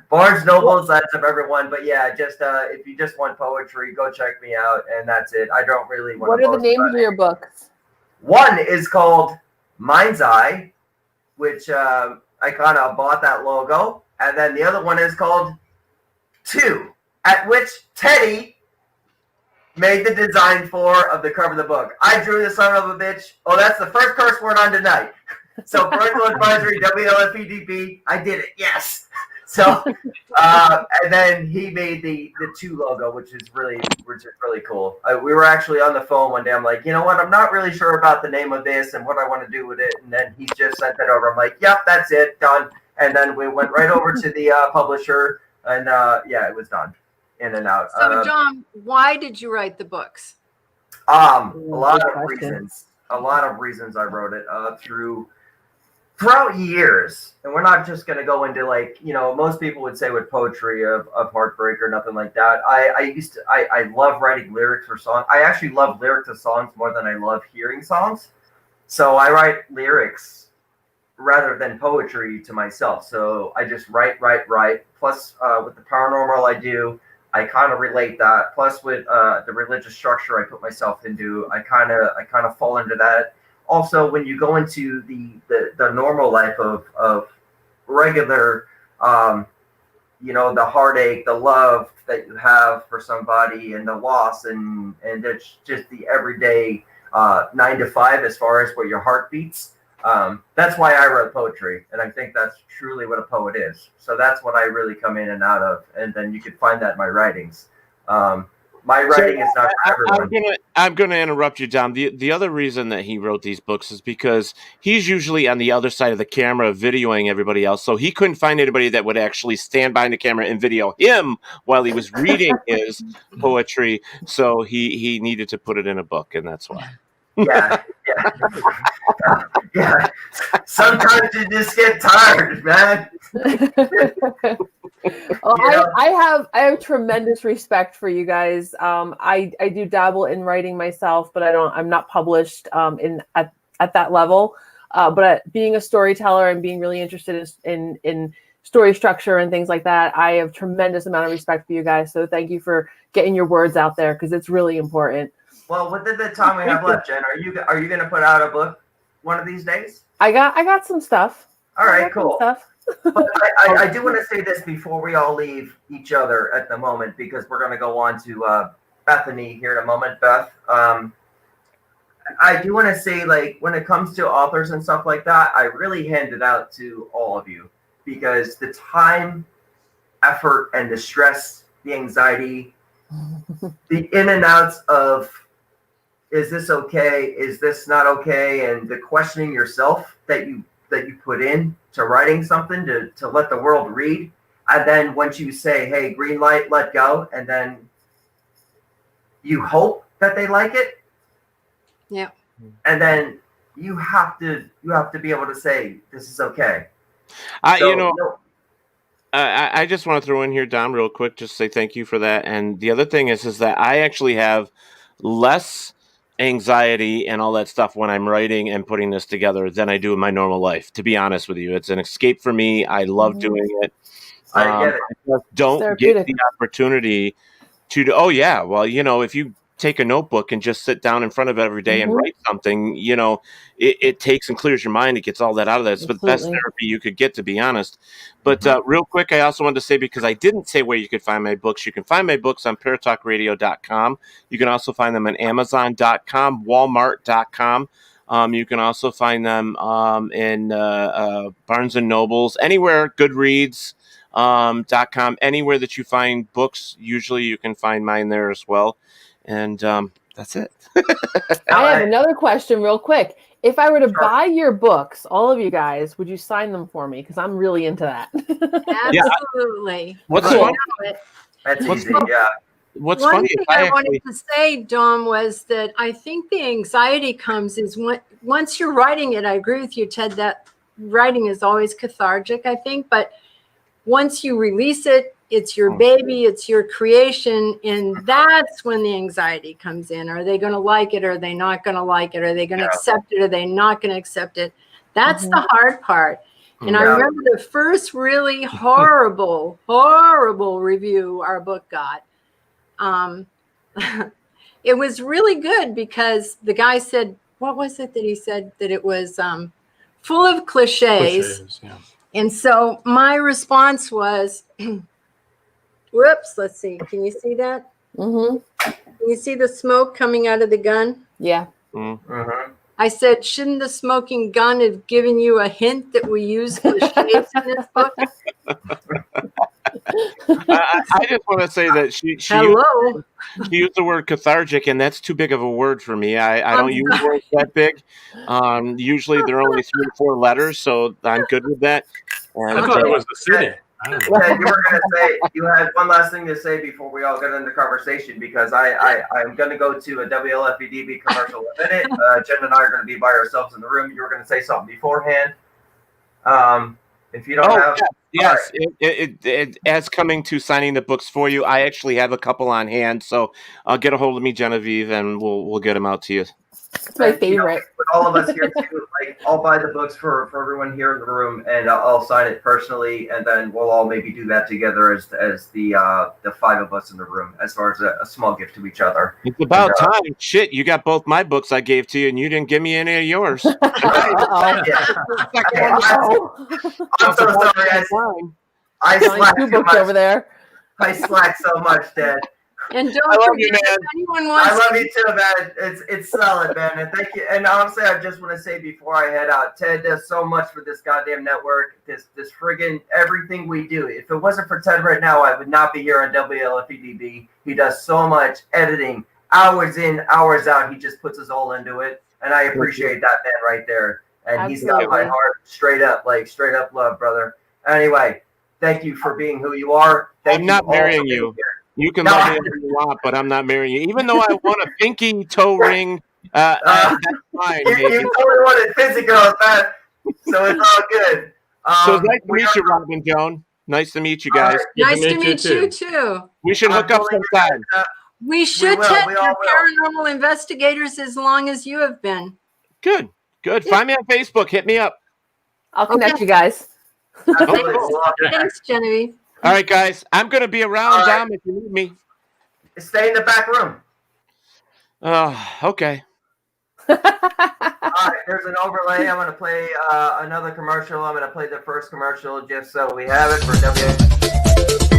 Barnes Nobles. That's of everyone. But yeah, just if you just want poetry, go check me out, and that's it. I don't really want. What are the names of your books? One is called Mind's Eye, which I kind of bought that logo, and then the other one is called 2, at which Teddy made the design of the cover of the book. I drew the son of a bitch. Oh, that's the first curse word on tonight. So parental advisory, WLFEDP. I did it. Yes. So, and then he made the 2 logo, which is really cool. We were actually on the phone one day. I'm like, you know what? I'm not really sure about the name of this and what I want to do with it. And then he just sent it over. I'm like, yep, that's it, done. And then we went right over to the publisher, and yeah, it was done, in and out. So, John, why did you write the books? A lot Good of question. reasons. A lot of reasons I wrote it throughout years. And we're not just going to go into, like, most people would say with poetry of heartbreak or nothing like that. I love writing lyrics for songs. I actually love lyrics of songs more than I love hearing songs. So I write lyrics rather than poetry to myself. So I just write. Plus with the paranormal I kind of relate that. Plus with the religious structure I put myself into, I kind of fall into that. Also, when you go into the normal life of regular, the heartache, the love that you have for somebody, and the loss, and it's just the everyday 9 to 5 as far as where your heart beats. That's why I wrote poetry, and I think that's truly what a poet is. So that's what I really come in and out of, and then you can find that in my writings. My writing is not for everyone. I'm gonna interrupt you, Dom. The other reason that he wrote these books is because he's usually on the other side of the camera videoing everybody else. So he couldn't find anybody that would actually stand behind the camera and video him while he was reading his poetry. So he needed to put it in a book, and that's why. Yeah, yeah. Sometimes you just get tired, man. Well, You know? I have tremendous respect for you guys. I do dabble in writing myself, but I'm not published at that level. But being a storyteller and being really interested in story structure and things like that, I have tremendous amount of respect for you guys. So thank you for getting your words out there because it's really important. Well, within the time we have left, Jen, are you going to put out a book one of these days? I got some stuff. All right, cool. Stuff. But I do want to say this before we all leave each other at the moment, because we're going to go on to Bethany here in a moment. Beth, I do want to say, like, when it comes to authors and stuff like that, I really hand it out to all of you, because the time, effort, and the stress, the anxiety, the in and outs of, is this okay? Is this not okay? And the questioning yourself that you put in to writing something to let the world read. And then once you say, hey, green light, let go. And then you hope that they like it. Yeah. And then you have to be able to say, this is okay. I just want to throw in here, Dom, real quick, just say thank you for that. And the other thing is that I actually have less anxiety and all that stuff when I'm writing and putting this together than I do in my normal life. To be honest with you, it's an escape for me. I love doing it. I get it. I just don't get the opportunity to. Oh yeah, well, if you take a notebook and just sit down in front of it every day and write something, it takes and clears your mind. It gets all that out of there. It's the best therapy you could get, to be honest. But real quick, I also wanted to say, because I didn't say where you could find my books, you can find my books on paratalkradio.com. You can also find them on amazon.com, walmart.com. You can also find them in Barnes & Nobles, anywhere, Goodreads, .com, anywhere that you find books. Usually you can find mine there as well. And that's it. I have another question real quick. If I were to buy your books, all of you guys, would you sign them for me? Because I'm really into that. Absolutely. What's funny? That's easy, yeah. What's One funny thing I wanted to say, Dom, was that I think the anxiety comes is once you're writing it. I agree with you, Ted, that writing is always cathartic, I think. But once you release it, it's your baby, it's your creation, and that's when the anxiety comes in. Are they going to like it? Are they not going to like it? Are they going to accept it? Are they not going to accept it? That's the hard part. And I remember the first really horrible review our book got. It was really good because the guy said, what was it that he said? That it was full of cliches. Yeah. And so my response was, whoops, let's see. Can you see that? Can you see the smoke coming out of the gun? Yeah. I said, shouldn't the smoking gun have given you a hint that we use cliches in this book? I just want to say that she used the word cathartic, and that's too big of a word for me. I don't use words that big. Usually they're only 3 or 4 letters, so I'm good with that. And, I thought it was the city. Ted, you were going to say, you had one last thing to say before we all get into conversation, because I'm going to go to a WLFEDB commercial in a minute. Jen and I are going to be by ourselves in the room. You were going to say something beforehand. If you don't have... Yes, right. As coming to signing the books for you, I actually have a couple on hand, so get a hold of me, Genevieve, and we'll get them out to you. It's my favorite. With all of us here too, like, I'll buy the books for everyone here in the room, and I'll sign it personally, and then we'll all maybe do that together as the 5 of us in the room, as far as a small gift to each other. It's about time. Shit, you got both my books I gave to you, and you didn't give me any of yours. I'm so sorry. I slack 2 books over there. I slack so much, Dad. And don't forget, if anyone wants, I love you too, man. It's solid, man. And thank you. And honestly, I just want to say before I head out, Ted does so much for this goddamn network. This friggin' everything we do. If it wasn't for Ted right now, I would not be here on WLFEDB. He does so much editing, hours in, hours out. He just puts us all into it, and I appreciate that man right there. And Absolutely. He's got my heart straight up love, brother. Anyway, thank you for being who you are. I'm not marrying you. You can love me if you want, but I'm not marrying you. Even though I want a pinky toe ring That's fine. You Maybe. totally wanted physical at that, so it's all good. So it's nice to we meet are- you, Robin Joan. Nice to meet you All guys. right. Good Nice to you meet you too. We should hook up pulling your sometime. guys up. We should will. check We your all will. paranormal investigators as long as you have been. Good. Find me on Facebook. Hit me up. I'll connect you guys. Absolutely. We'll all connect. Thanks, Genevieve. All right, guys. I'm going to be around, All right. Dom, if you need me. Stay in the back room. Okay. All right, there's an overlay. I'm going to play another commercial. I'm going to play the first commercial just so we have it for W.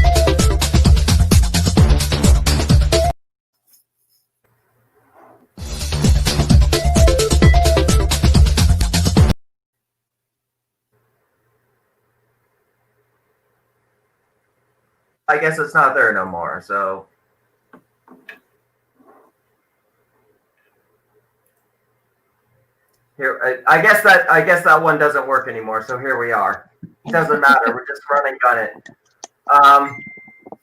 I guess it's not there no more, so. Here, I guess that one doesn't work anymore. So here we are. It doesn't matter. We're just running gun it.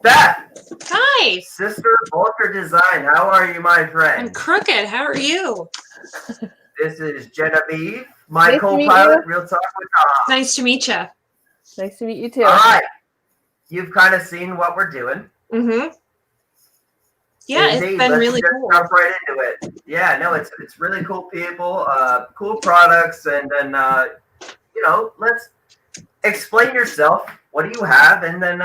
Beth, Hi, Sister Vulture Design. How are you, my I'm friend? Crooked. How are you? This is Genevieve, my Nice to meet co-pilot. Real Talk with Tom. Nice to meet you. Nice to meet you too. All right, you've kind of seen what we're doing. Mm-hmm. Yeah, Indeed. it's been Let's really just cool. jump right into it. Yeah, no, it's really cool people, cool products, and then let's explain yourself. What do you have? And then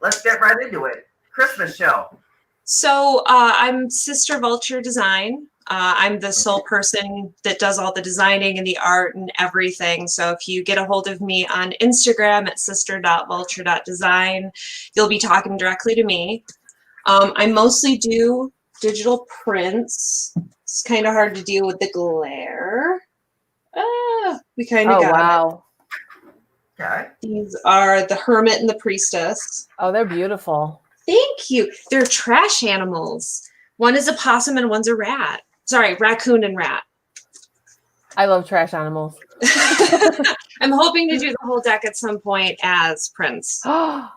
let's get right into it. Christmas show. So I'm Sister Vulture Design. I'm the sole person that does all the designing and the art and everything. So if you get a hold of me on Instagram at sister.vulture.design, you'll be talking directly to me. I mostly do digital prints. It's kind of hard to deal with the glare. We kind of Oh got it. wow. Okay. These are the Hermit and the Priestess. Oh, they're beautiful. Thank you. They're trash animals. One is a possum and one's a rat. Sorry, raccoon and rat. I love trash animals. I'm hoping to do the whole deck at some point as prints. That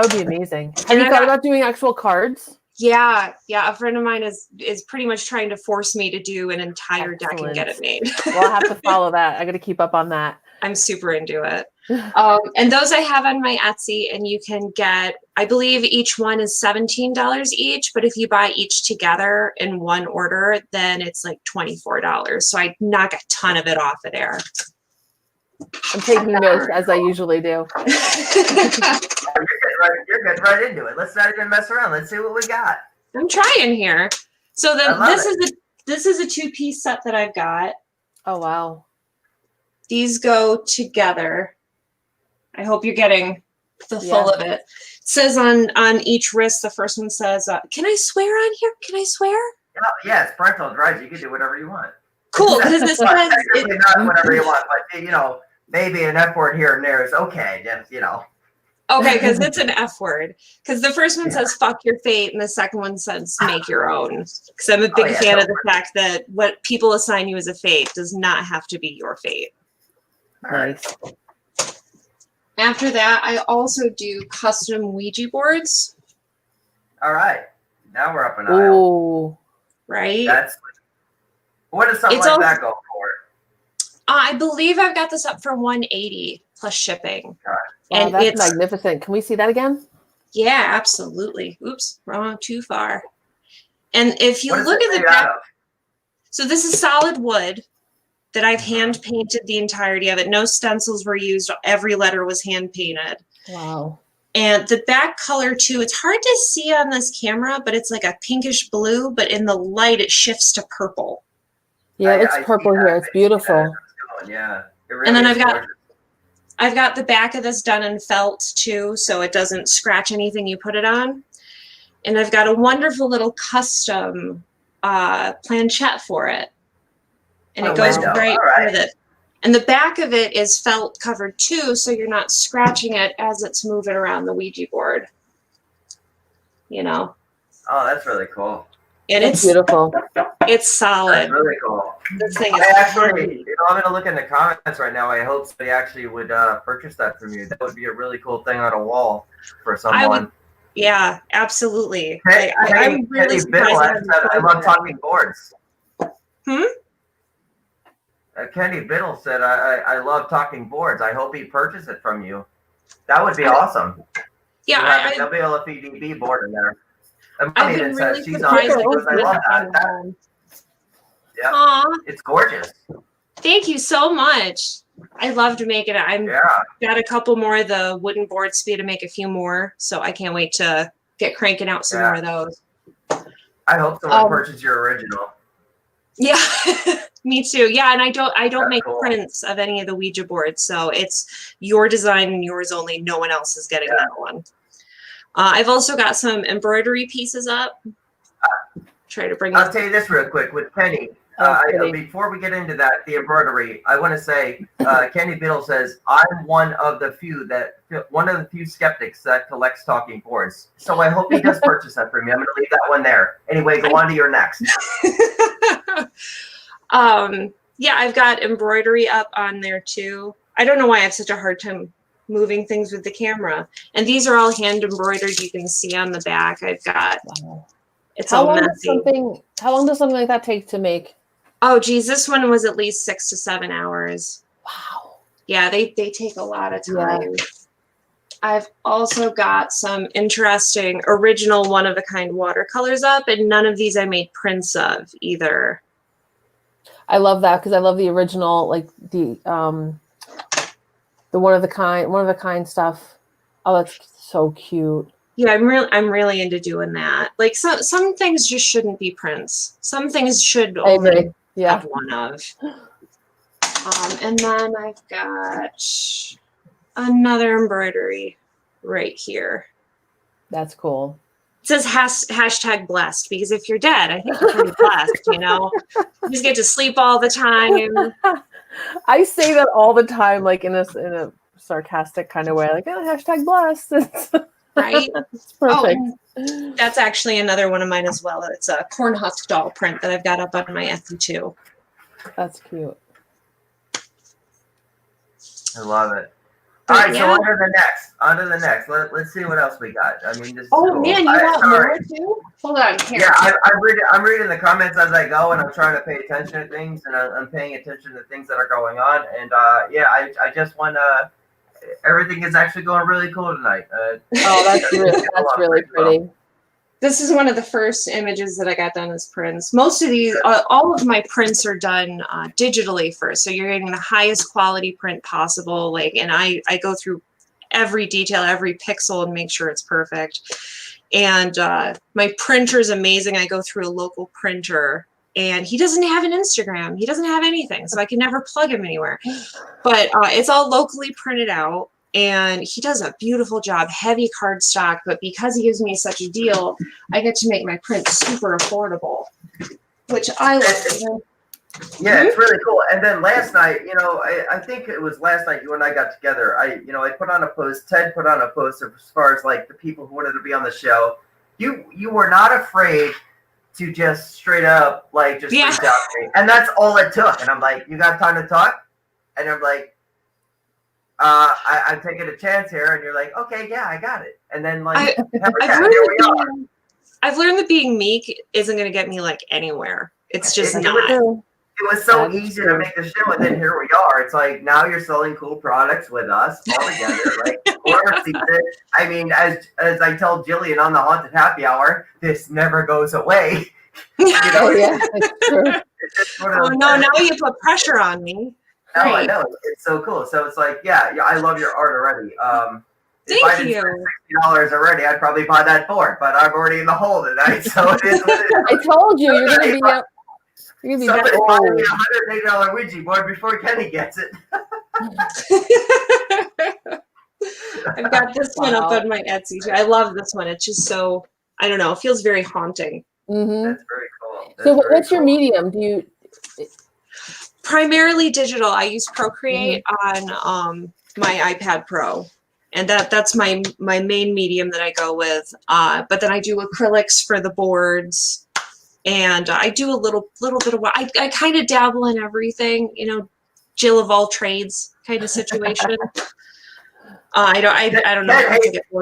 would be amazing. Have And you I thought got- about doing actual cards? Yeah. A friend of mine is pretty much trying to force me to do an entire deck and get it made. Well, I'll have to follow that. I got to keep up on that. I'm super into it. And those I have on my Etsy, and you can get, I believe each one is $17 each, but if you buy each together in one order, then it's like $24. So I knock a ton of it off of there. I'm taking notes as I usually do. You're getting right into it. Let's not even mess around. Let's see what we got. I'm trying here. So I then love this is a two-piece set that I've got. Oh wow. These go together. I hope you're getting the full of it. It says on each wrist, the first one says, can I swear on here? Can I swear? Yeah, it's parental advice. You can do whatever you want. Cool, because it Well, says technically not whatever you want, but maybe an F word here and there is okay. Just okay, because it's an F word. Because the first one says "fuck your fate" and the second one says "make your own." Because I'm a big fan of the fact that what people assign you as a fate does not have to be your fate. Nice. After that, I also do custom Ouija boards. All right. Now we're up an aisle. Ooh. Right? What does something It's like all- that go for? I believe I've got this up for $180 plus shipping. All right. Wow, And that's it's magnificent. Can we see that again? yeah, absolutely. Oops, wrong, too far. And if you What is look it at the made back, out of? so this is solid wood that I've hand painted the entirety of it. No stencils were used. Every letter was hand painted. Wow. And the back color too, it's hard to see on this camera, but it's like a pinkish blue, but in the light it shifts to purple. Yeah, I it's see purple that. here. It's I see beautiful. that. It's going, yeah. It really And then is I've got- gorgeous. I've got the back of this done in felt too, so it doesn't scratch anything you put it on. And I've got a wonderful little custom planchette for it. And Oh, it goes wow. right All right. with it. And the back of it is felt covered too, so you're not scratching it as it's moving around the Ouija board. Oh, that's really cool. And It's it's beautiful. it's solid. That's really cool. This thing I is actually, I'm going to look in the comments right now. I hope somebody actually would purchase that from you. That would be a really cool thing on a wall for someone. yeah, absolutely. Hey, I'm really Bill, surprised. I love talking boards. Kenny Biddle said, I love talking boards. I hope he purchased it from you. That would be awesome. Yeah, You have a WLFEDB board in there. And I've Mommy been says really she's on it. surprised. She goes, I love that. Yeah, Aw, it's gorgeous. thank you so much. I loved making it. I'm Yeah. got a couple more of the wooden boards to be to make a few more, so I can't wait to get cranking out some more of those. I hope someone purchases your original. Yeah, me too. Yeah, and I don't That's make cool. prints of any of the Ouija boards, so it's your design and yours only. No one else is getting that one. I've also got some embroidery pieces up. Try to bring. I'll tell you this real quick with Kenny. Before we get into that, the embroidery, I want to say, Kenny Biddle says, I'm one of the few skeptics that collects talking boards. So I hope he does purchase that for me. I'm going to leave that one there. Anyway, go on to your next. Yeah, I've got embroidery up on there too. I don't know why I have such a hard time moving things with the camera. And these are all hand embroidered. You can see on the back. I've got. It's How all long messy. How long does something like that take to make? Oh, geez, this one was at least 6 to 7 hours. Wow. Yeah, they take a lot of time. Yeah. I've also got some interesting original one-of-a-kind watercolors up, and none of these I made prints of either. I love that because I love the original, like the one of a kind stuff. Oh, that's so cute. Yeah, I'm really into doing that. Like some things just shouldn't be prints. Some things should only have one of. And then I've got another embroidery right here. That's cool. It says hashtag blessed because if you're dead, I think you're pretty blessed, you know? You just get to sleep all the time. I say that all the time, like in a sarcastic kind of way, like hashtag blessed. Right? It's perfect. Oh, that's actually another one of mine as well. It's a corn husk doll print that I've got up on my Etsy too. That's cute. I love it. All right, so on to the next. Let's see what else we got. I mean, this is cool. Man, you want more too? Hold on, here. Yeah, I'm reading the comments as I go, and I'm trying to pay attention to things, and I'm paying attention to things that are going on. And I just want to. Everything is actually going really cool tonight. That's really pretty. This is one of the first images that I got done as prints. Most of these, all of my prints are done digitally first. So you're getting the highest quality print possible. Like, and I go through every detail, every pixel and make sure it's perfect. And my printer is amazing. I go through a local printer and he doesn't have an Instagram. He doesn't have anything. So I can never plug him anywhere, but it's all locally printed out. And he does a beautiful job, heavy cardstock, but because he gives me such a deal, I get to make my print super affordable, which I love. Yeah, it's really cool. And then last night, I think it was last night you and I got together. I put on a post, Ted put on a post as far as like the people who wanted to be on the show. You were not afraid to just straight up like just reach out to me. And that's all it took. And I'm like, you got time to talk? And I'm like, I'm taking a chance here, and you're like, okay, yeah, I got it. And then like, I've learned that being meek isn't going to get me like anywhere. It's just not. It was so easy to make the show, and then here we are. It's like now you're selling cool products with us all together. Like whoever sees it. I mean, as I tell Jillian on the Haunted Happy Hour, this never goes away. It's true. Oh no! Now you put pressure on me. No, I know. It's so cool. So it's like, yeah, I love your art already. If I didn't spend $60 already, I'd probably buy that board, but I'm already in the hole tonight, so it is what it is. I told you, you're going to be up. You're going to be Somebody's buying me a $108 Ouija board before Kenny gets it. I've got this one up on my Etsy. I love this one. It's just so, I don't know, it feels very haunting. Mm-hmm. That's very cool. So what's your medium? Do you... Primarily digital. I use Procreate on my iPad Pro, and that's my main medium that I go with. But then I do acrylics for the boards, and I do a little bit of what I kind of dabble in everything. Jill of all trades kind of situation. I don't know.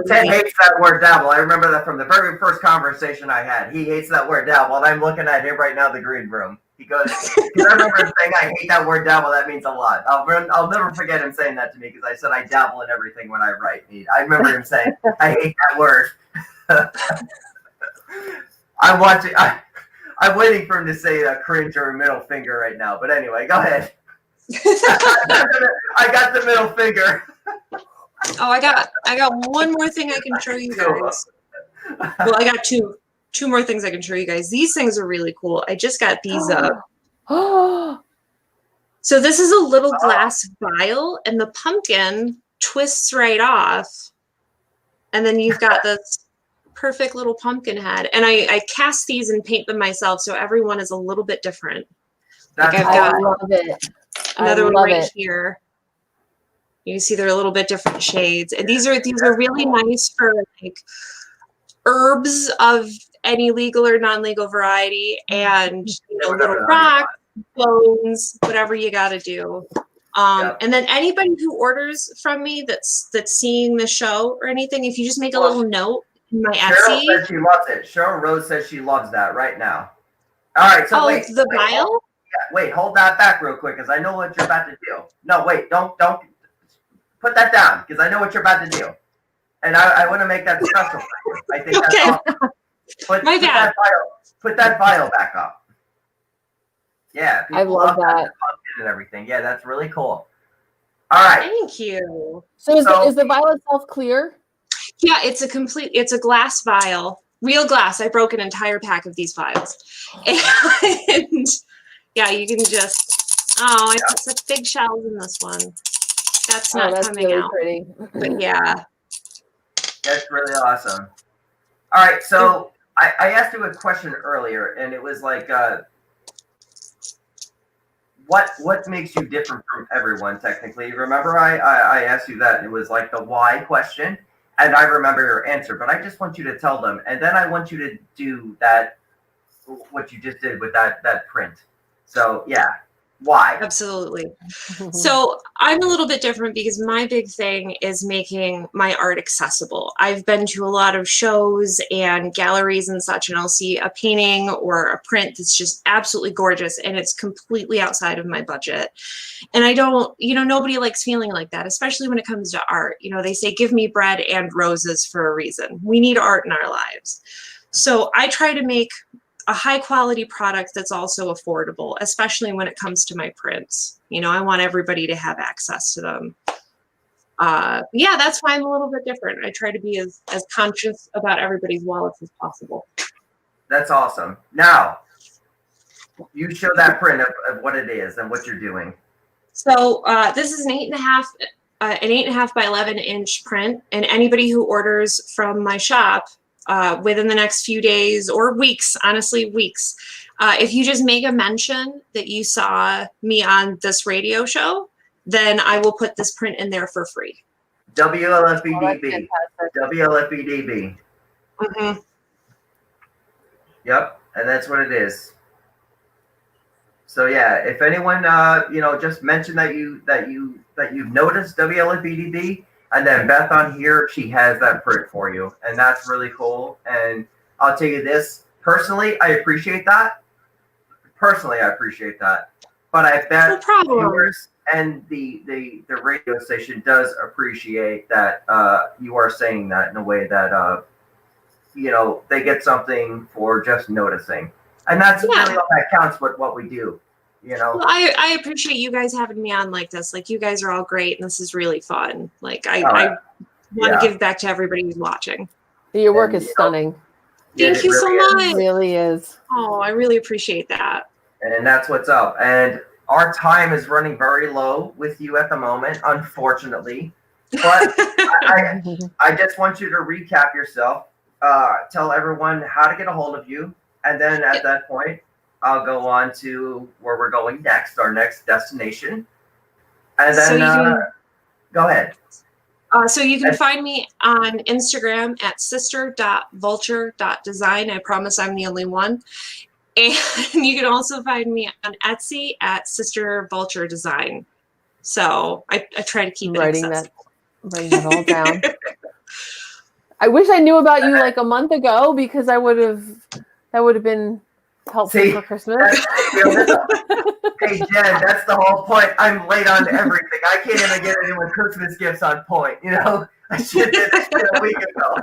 Ted hates that word dabble. I remember that from the very first conversation I had. He hates that word dabble, and I'm looking at him right now in the green room. He goes, because I remember him saying, I hate that word dabble. That means a lot. I'll never forget him saying that to me because I said I dabble in everything when I write. I remember him saying, I hate that word. I'm watching. I'm waiting for him to say a cringe or a middle finger right now. But anyway, go ahead. I got the middle finger. Oh, I got one more thing I can show you guys. Well, I got two more things I can show you guys. These things are really cool. I just got these up. So this is a little glass vial, and the pumpkin twists right off, and then you've got this perfect little pumpkin head. And I cast these and paint them myself, so everyone is a little bit different. Like I've got I love it. another one right here. You see they're a little bit different shades. And these are really nice for like herbs of any legal or non-legal variety, and little rocks, bones, whatever you got to do. And then anybody who orders from me that's seeing the show or anything, if you just make a little note in my Etsy. Cheryl says she loves it. Cheryl Rose says she loves that right now. All right, so wait. The vial? Wait, hold that back real quick because I know what you're about to do. No, wait, don't put that down because I know what you're about to do. And I want to make that special for you. I think that's awesome. Put that vial back up. Yeah, I love that. Pumpkin and everything. Yeah, that's really cool. All right. Thank you. So is the vial itself clear? Yeah, it's a glass vial. Real glass. I broke an entire pack of these vials. And yeah, you can just, I put such big shells in this one. That's not coming really out. Pretty. But yeah. That's really awesome. All right, so I asked you a question earlier, and it was like, what makes you different from everyone, technically? Remember I asked you that, it was like the why question, and I remember your answer, but I just want you to tell them, and then I want you to do that, what you just did with that print. So, yeah. Why? Absolutely. So I'm a little bit different because my big thing is making my art accessible. I've been to a lot of shows and galleries and such, and I'll see a painting or a print that's just absolutely gorgeous, and it's completely outside of my budget. And I don't, nobody likes feeling like that, especially when it comes to art. They say, give me bread and roses for a reason. We need art in our lives. So I try to make a high quality product that's also affordable, especially when it comes to my prints. I want everybody to have access to them. Yeah, that's why I'm a little bit different. I try to be as conscious about everybody's wallets as possible. That's awesome. Now, you show that print of what it is and what you're doing. So this is an 8.5 by 11 inch print, and anybody who orders from my shop within the next few days or weeks, honestly, weeks. If you just make a mention that you saw me on this radio show, then I will put this print in there for free. WLFBDB. WLFBDB. Mm-hmm. Yep, and that's what it is. So yeah, if anyone just mention that you've noticed WLFBDB. And then Beth on here, she has that print for you. And that's really cool. And I'll tell you this, personally, I appreciate that. But I bet viewers and the radio station does appreciate that you are saying that in a way that, they get something for just noticing. And that's really all that counts with what we do. Well, I appreciate you guys having me on like this. Like, you guys are all great, and this is really fun. Like, I want to give back to everybody who's watching. Your work is stunning. Thank you so much. It really is. Oh, I really appreciate that. And that's what's up. And our time is running very low with you at the moment, unfortunately. But I just want you to recap yourself, tell everyone how to get a hold of you, and then at that point, I'll go on to where we're going next, our next destination. And then go ahead. So you can find me on Instagram at sister.vulture.design. I promise I'm the only one. And you can also find me on Etsy at Sister Vulture Design. So I try to keep writing accessible. Writing that all down. I wish I knew about you like a month ago because that would have been helpful See, for Christmas. Hey, Jen, that's the whole point. I'm late on everything. I can't even get anyone Christmas gifts on point. I should have did this shit a week ago.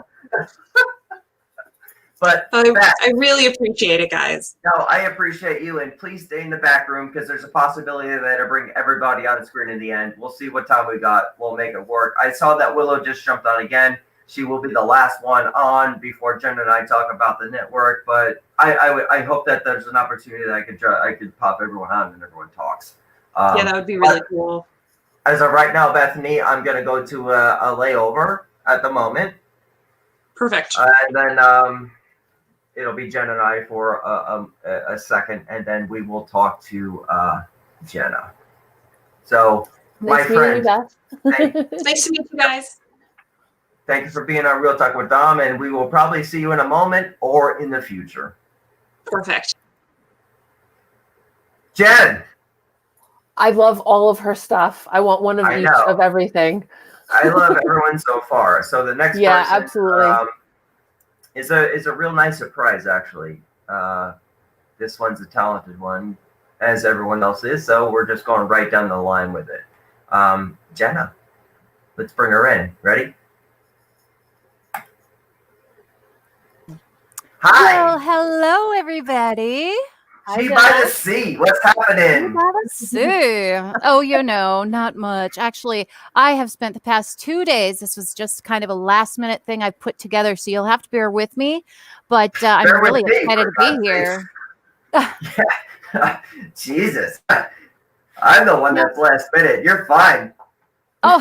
But I really appreciate it, guys. no, I appreciate you, and please stay in the back room because there's a possibility that I'll bring everybody on the screen in the end. We'll see what time we got. We'll make it work. I saw that Willow just jumped on again. She will be the last one on before Jen and I talk about the network. But I hope that there's an opportunity that I could pop everyone on and everyone talks. Yeah, that would be really cool. As of right now, Bethany, I'm going to go to a layover at the moment. Perfect. And then it'll be Jen and I for a second, and then we will talk to Jenna. So, my friend, It's nice to meet you guys. thank you for being on Real Talk with Dom, and we will probably see you in a moment or in the future. Perfect. Jen! I love all of her stuff. I want one of I each know. of everything. I love everyone so far. So the next Yeah, person absolutely. is a real nice surprise, actually. This one's a talented one, as everyone else is. So we're just going right down the line with it. Jenna, let's bring her in. Ready? Hi. Well, hello, everybody. She by the sea. What's happening? Oh, not much. Actually, I have spent the past 2 days. This was just kind of a last minute thing I put together, so you'll have to bear with me. But I'm really excited to be here. Yeah. Jesus. I'm the one that's last minute. You're fine. Oh,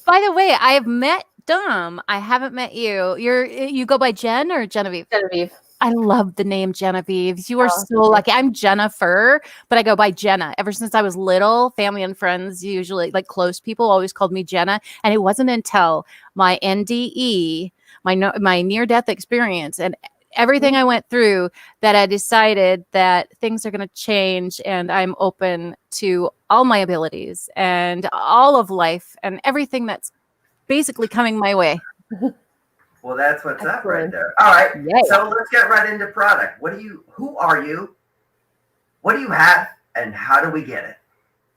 by the way, I have met Dom. I haven't met you. You go by Jen or Genevieve? Genevieve. I love the name Genevieve. You are so lucky. I'm Jennifer, but I go by Jenna. Ever since I was little, family and friends, usually like close people, always called me Jenna. And it wasn't until my NDE, my near-death experience, and everything I went through that I decided that things are going to change, and I'm open to all my abilities and all of life and everything that's basically coming my way. Well, that's what's up right there. All right. Yeah. So let's get right into product. Who are you? What do you have? And how do we get it?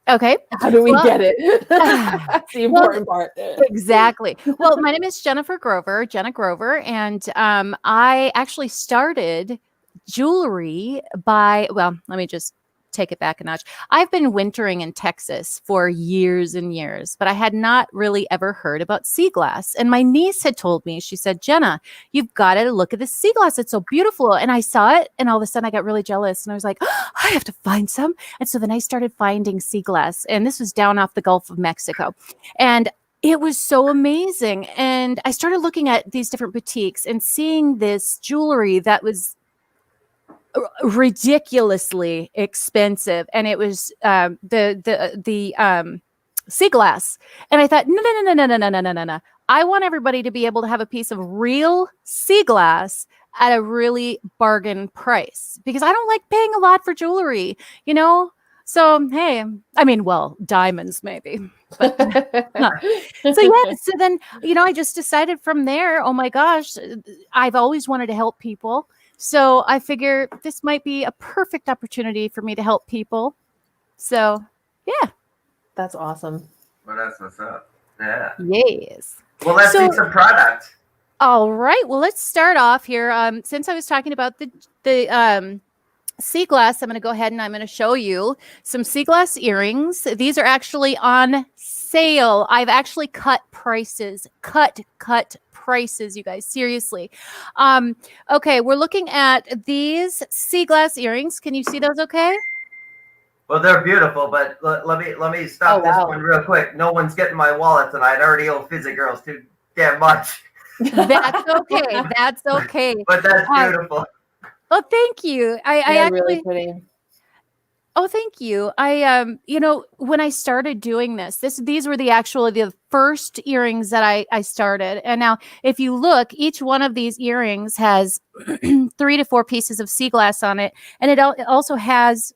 Okay. How do we get it? That's the important part. Exactly. Well, my name is Jenna Grover, and I actually started jewelry let me just take it back a notch. I've been wintering in Texas for years and years, but I had not really ever heard about sea glass. And my niece had told me, she said, Jenna, you've got to look at this sea glass. It's so beautiful. And I saw it, and all of a sudden I got really jealous, and I was like, I have to find some. And so then I started finding sea glass, and this was down off the Gulf of Mexico. And it was so amazing. And I started looking at these different boutiques and seeing this jewelry that was ridiculously expensive, and it was the sea glass. And I thought, no. I want everybody to be able to have a piece of real sea glass at a really bargain price, because I don't like paying a lot for jewelry, So, hey, I mean, well, diamonds maybe. But, So then, I just decided from there, oh my gosh, I've always wanted to help people. So I figure this might be a perfect opportunity for me to help people. So, yeah. That's awesome. Well, that's what's up. Yeah. Yes. Well, let's see some product. All right. Well, let's start off here. Since I was talking about the sea glass, I'm going to go ahead and I'm going to show you some sea glass earrings. These are actually on sale. I've actually cut prices, cut prices, you guys, seriously. Okay, we're looking at these sea glass earrings. Can you see those okay? Well, they're beautiful, but let me stop this one real quick. No one's getting my wallet tonight. I already owe Fizzy Girls too damn much. That's okay. That's okay. But that's beautiful. Well, thank you. I actually really pretty. Oh, thank you. I when I started doing these were the first earrings that I started. And now if you look, each one of these earrings has 3 to 4 pieces of sea glass on it. And it also has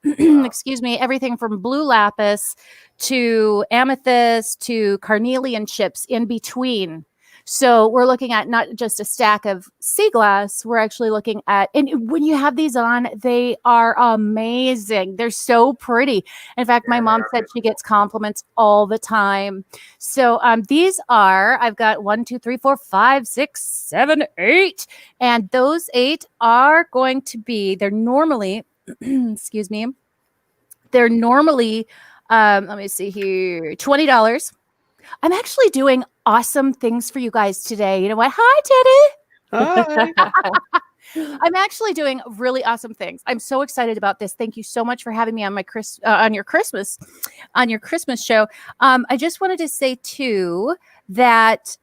excuse me, everything from blue lapis to amethyst to carnelian chips in between. So we're looking at not just a stack of sea glass, we're actually looking at, and when you have these on, they are amazing. They're so pretty. In fact, my mom said she gets compliments all the time. So these are, I've got 1, 2, 3, 4, 5, 6, 7, 8. And those 8 are going to be, they're normally, excuse me, they're normally, let me see here, $20. I'm actually doing awesome things for you guys today. You know what? Hi, Teddy. Hi. I'm actually doing really awesome things. I'm so excited about this. Thank you so much for having me on my on your Christmas show. I just wanted to say too that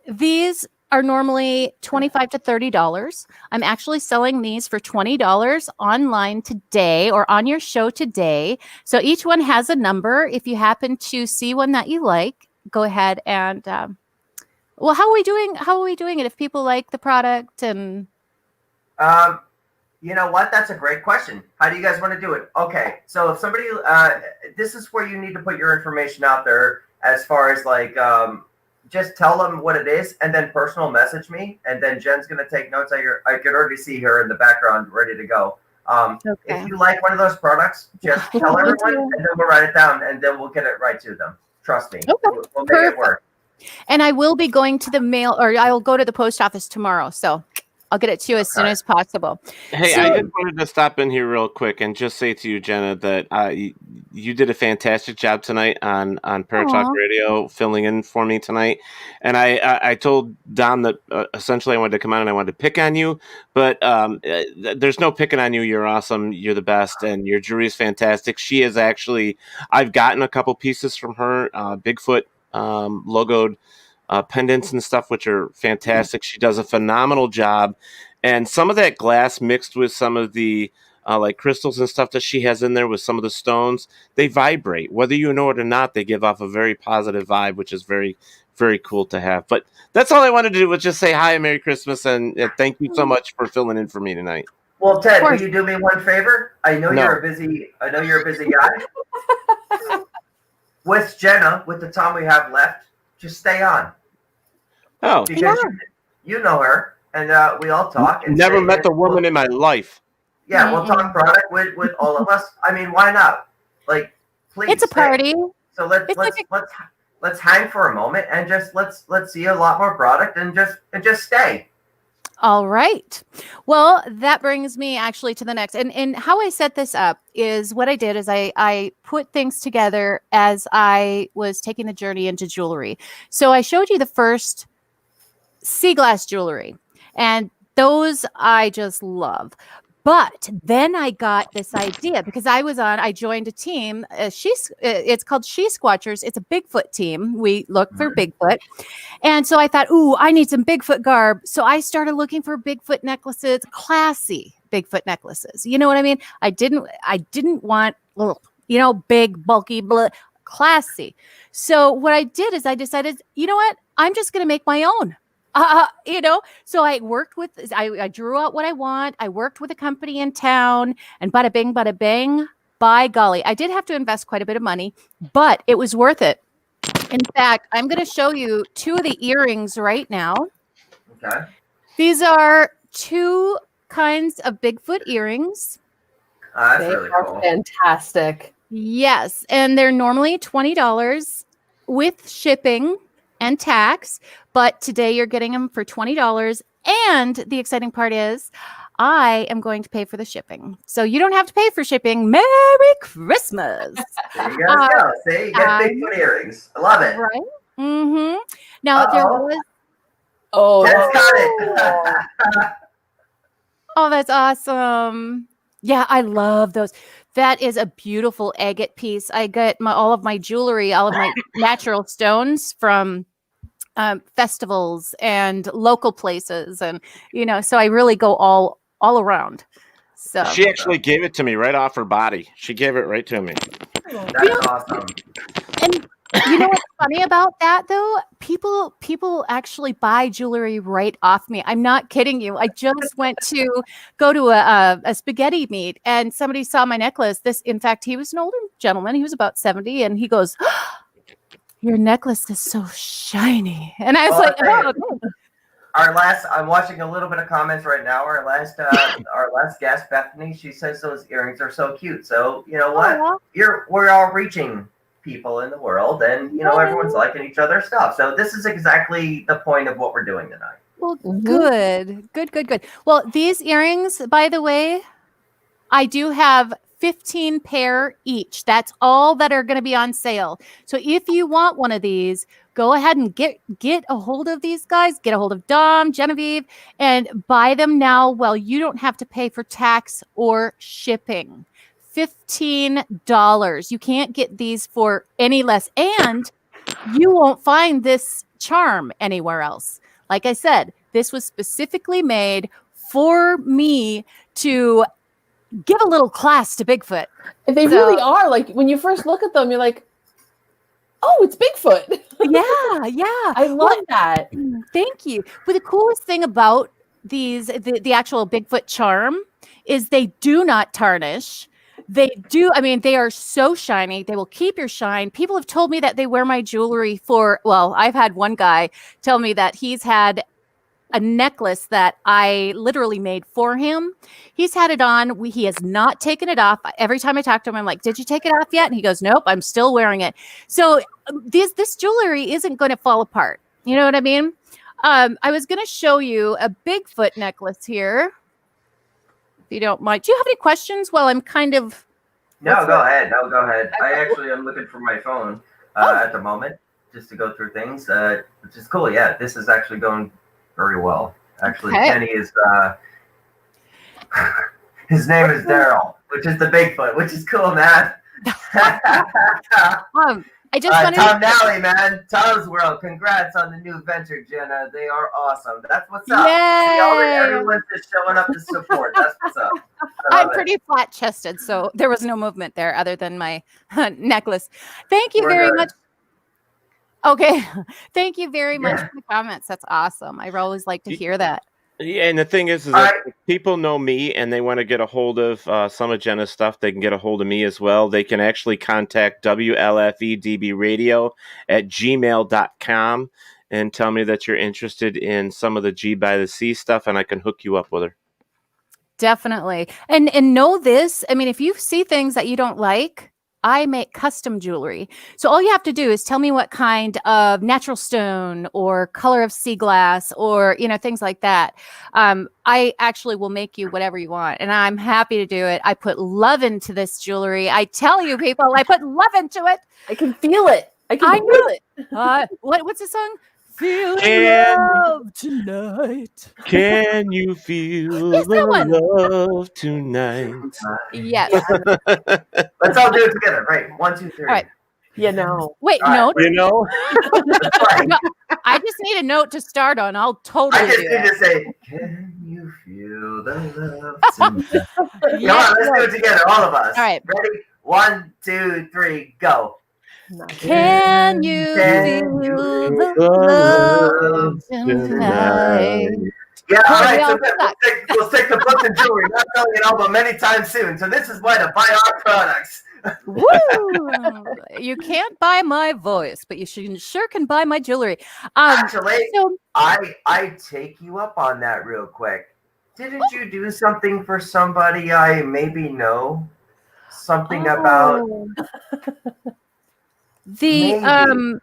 these are normally $25 to $30. I'm actually selling these for $20 online today or on your show today. So each one has a number. If you happen to see one that you like, go ahead and well, how are we doing? How are we doing it? If people like the product and you know what? That's a great question. How do you guys want to do it? Okay, so if somebody, this is where you need to put your information out there as far as like, just tell them what it is and then personal message me. And then Jen's going to take notes. I could already see her in the background ready to go. If you like one of those products, just tell everyone and then we'll write it down and then we'll get it right to them. Trust me. Okay. We'll make it work. And I will be going to the mail, or I'll go to the post office tomorrow. So I'll get it to you as soon as possible. Hey, So- I just wanted to stop in here real quick and just say to you, Jenna, that you did a fantastic job tonight on Paratalk Aw. Radio, filling in for me tonight. And I told Don that essentially I wanted to come on and I wanted to pick on you, but there's no picking on you. You're awesome. You're the best, and your jewelry is fantastic. She is actually, I've gotten a couple pieces from her, Bigfoot logoed pendants and stuff, which are fantastic. She does a phenomenal job, and some of that glass mixed with some of the like crystals and stuff that she has in there with some of the stones, they vibrate. Whether you know it or not, they give off a very positive vibe, which is very, very cool to have. But that's all I wanted to do was just say hi and Merry Christmas, and thank you so much for filling in for me tonight. Well, Ted, will you do me one favor? I know No. you're a busy guy. With Jenna, with the time we have left, just stay on. Oh, Because you know her, and we all talk. And never say- met the woman in my life. Yeah, we'll talk product with all of us. I mean, why not? Like, please. It's a stay. party. So let's hang for a moment and just let's see a lot more product and just stay. All right. Well, that brings me actually to the next. And how I set this up is what I did is I put things together as I was taking the journey into jewelry. So I showed you the first sea glass jewelry, and those I just love. But then I got this idea because I joined a team. It's called She Squatchers. It's a Bigfoot team. We look for Bigfoot. And so I thought, ooh, I need some Bigfoot garb. So I started looking for Bigfoot necklaces, classy Bigfoot necklaces. You know what I mean? I didn't want little, big, bulky, classy. So what I did is I decided, you know what? I'm just going to make my own. So I drew out what I want. I worked with a company in town, and bada bing, by golly, I did have to invest quite a bit of money, but it was worth it. In fact, I'm going to show you 2 of the earrings right now. Okay. These are 2 kinds of Bigfoot earrings. That's They really are cool. fantastic. Yes, and they're normally $20 with shipping and tax, but today you're getting them for $20. And the exciting part is I am going to pay for the shipping. So you don't have to pay for shipping. Merry Christmas. There you guys go. See, you get Bigfoot earrings. I love it. Right? Mm-hmm. Now there was Jen's got it. Oh, that's awesome. Yeah, I love those. That is a beautiful agate piece. I get all of my jewelry, all of my natural stones from festivals and local places, and so I really go all around. So She actually gave it to me right off her body. She gave it right to me. That's awesome. And you know what's funny about that though? People actually buy jewelry right off me. I'm not kidding you. I just went to go to a spaghetti meet, and somebody saw my necklace. In fact, he was an older gentleman. He was about 70, and he goes, your necklace is so shiny. And I was Well, like, I'll oh, tell you, I'm watching a little bit of comments right now. Our last guest, Bethany, she says those earrings are so cute. So you know what? aw. We're all reaching people in the world, and you know everyone's liking each other's stuff. So this is exactly the point of what we're doing tonight. Well, good. Well, these earrings, by the way, I do have 15 pair each. That's all that are going to be on sale. So if you want one of these, go ahead and get a hold of these guys. Get a hold of Dom, Genevieve, and buy them now. Well, you don't have to pay for tax or shipping. $15. You can't get these for any less. And you won't find this charm anywhere else. Like I said, this was specifically made for me to give a little class to Bigfoot. They really are. Like when you first look at them, you're like, oh, it's Bigfoot. Yeah. I love that. Thank you. But the coolest thing about these, the actual Bigfoot charm, is they do not tarnish. They do. I mean, they are so shiny. They will keep your shine. People have told me that they wear my jewelry for, well, I've had one guy tell me that he's had a necklace that I literally made for him. He's had it on. He has not taken it off. Every time I talk to him, I'm like, did you take it off yet? And he goes, nope, I'm still wearing it. So this jewelry isn't going to fall apart. You know what I mean? I was going to show you a Bigfoot necklace here. If you don't mind. Do you have any questions while I'm kind of... No, go ahead. I actually am looking for my phone at the moment just to go through things, which is cool. Yeah, this is actually going very well. Actually, Okay. Kenny is his name is Daryl, which is the Bigfoot, which is cool, man. I just wanted Tom Nally, man, Tom's World. Congrats on the new venture, Jenna. They are awesome. That's what's up. Yay! Everyone's just showing up to support. That's what's up. I'm pretty flat chested, so there was no movement there other than my necklace. Thank you very much. Okay. Thank you very much for the comments. That's awesome. I always like to hear that. Yeah, and the thing is that if people know me and they want to get a hold of some of Jenna's stuff, they can get a hold of me as well. They can actually contact WLFEDB Radio at gmail.com and tell me that you're interested in some of the G by the Sea stuff, and I can hook you up with her. Definitely. And know this, I mean, if you see things that you don't like, I make custom jewelry. So all you have to do is tell me what kind of natural stone or color of sea glass or, you know, things like that. I actually will make you whatever you want. And I'm happy to do it. I put love into this jewelry. I tell you people, I put love into it. I can feel it. I can feel it. What's the song? Feeling love tonight. Can you feel love tonight? Yes. Let's all do it together. Right. 1, 2, 3. All right. You know. Wait, All no. You know? No, I just need a note to start on. I'll totally I just do need that. to say, can you feel the love tonight? Come on, let's do it together, all of us. All right. Ready? 1, 2, 3, go. Can you feel the love tonight? Yeah, all right. we So all we'll stick to books and jewelry. Not selling an album anytime soon. So this is why to buy our products. Woo! You can't buy my voice, but you sure can buy my jewelry. Actually, so- I take you up on that real quick. Didn't you do something for somebody I maybe know? Something about the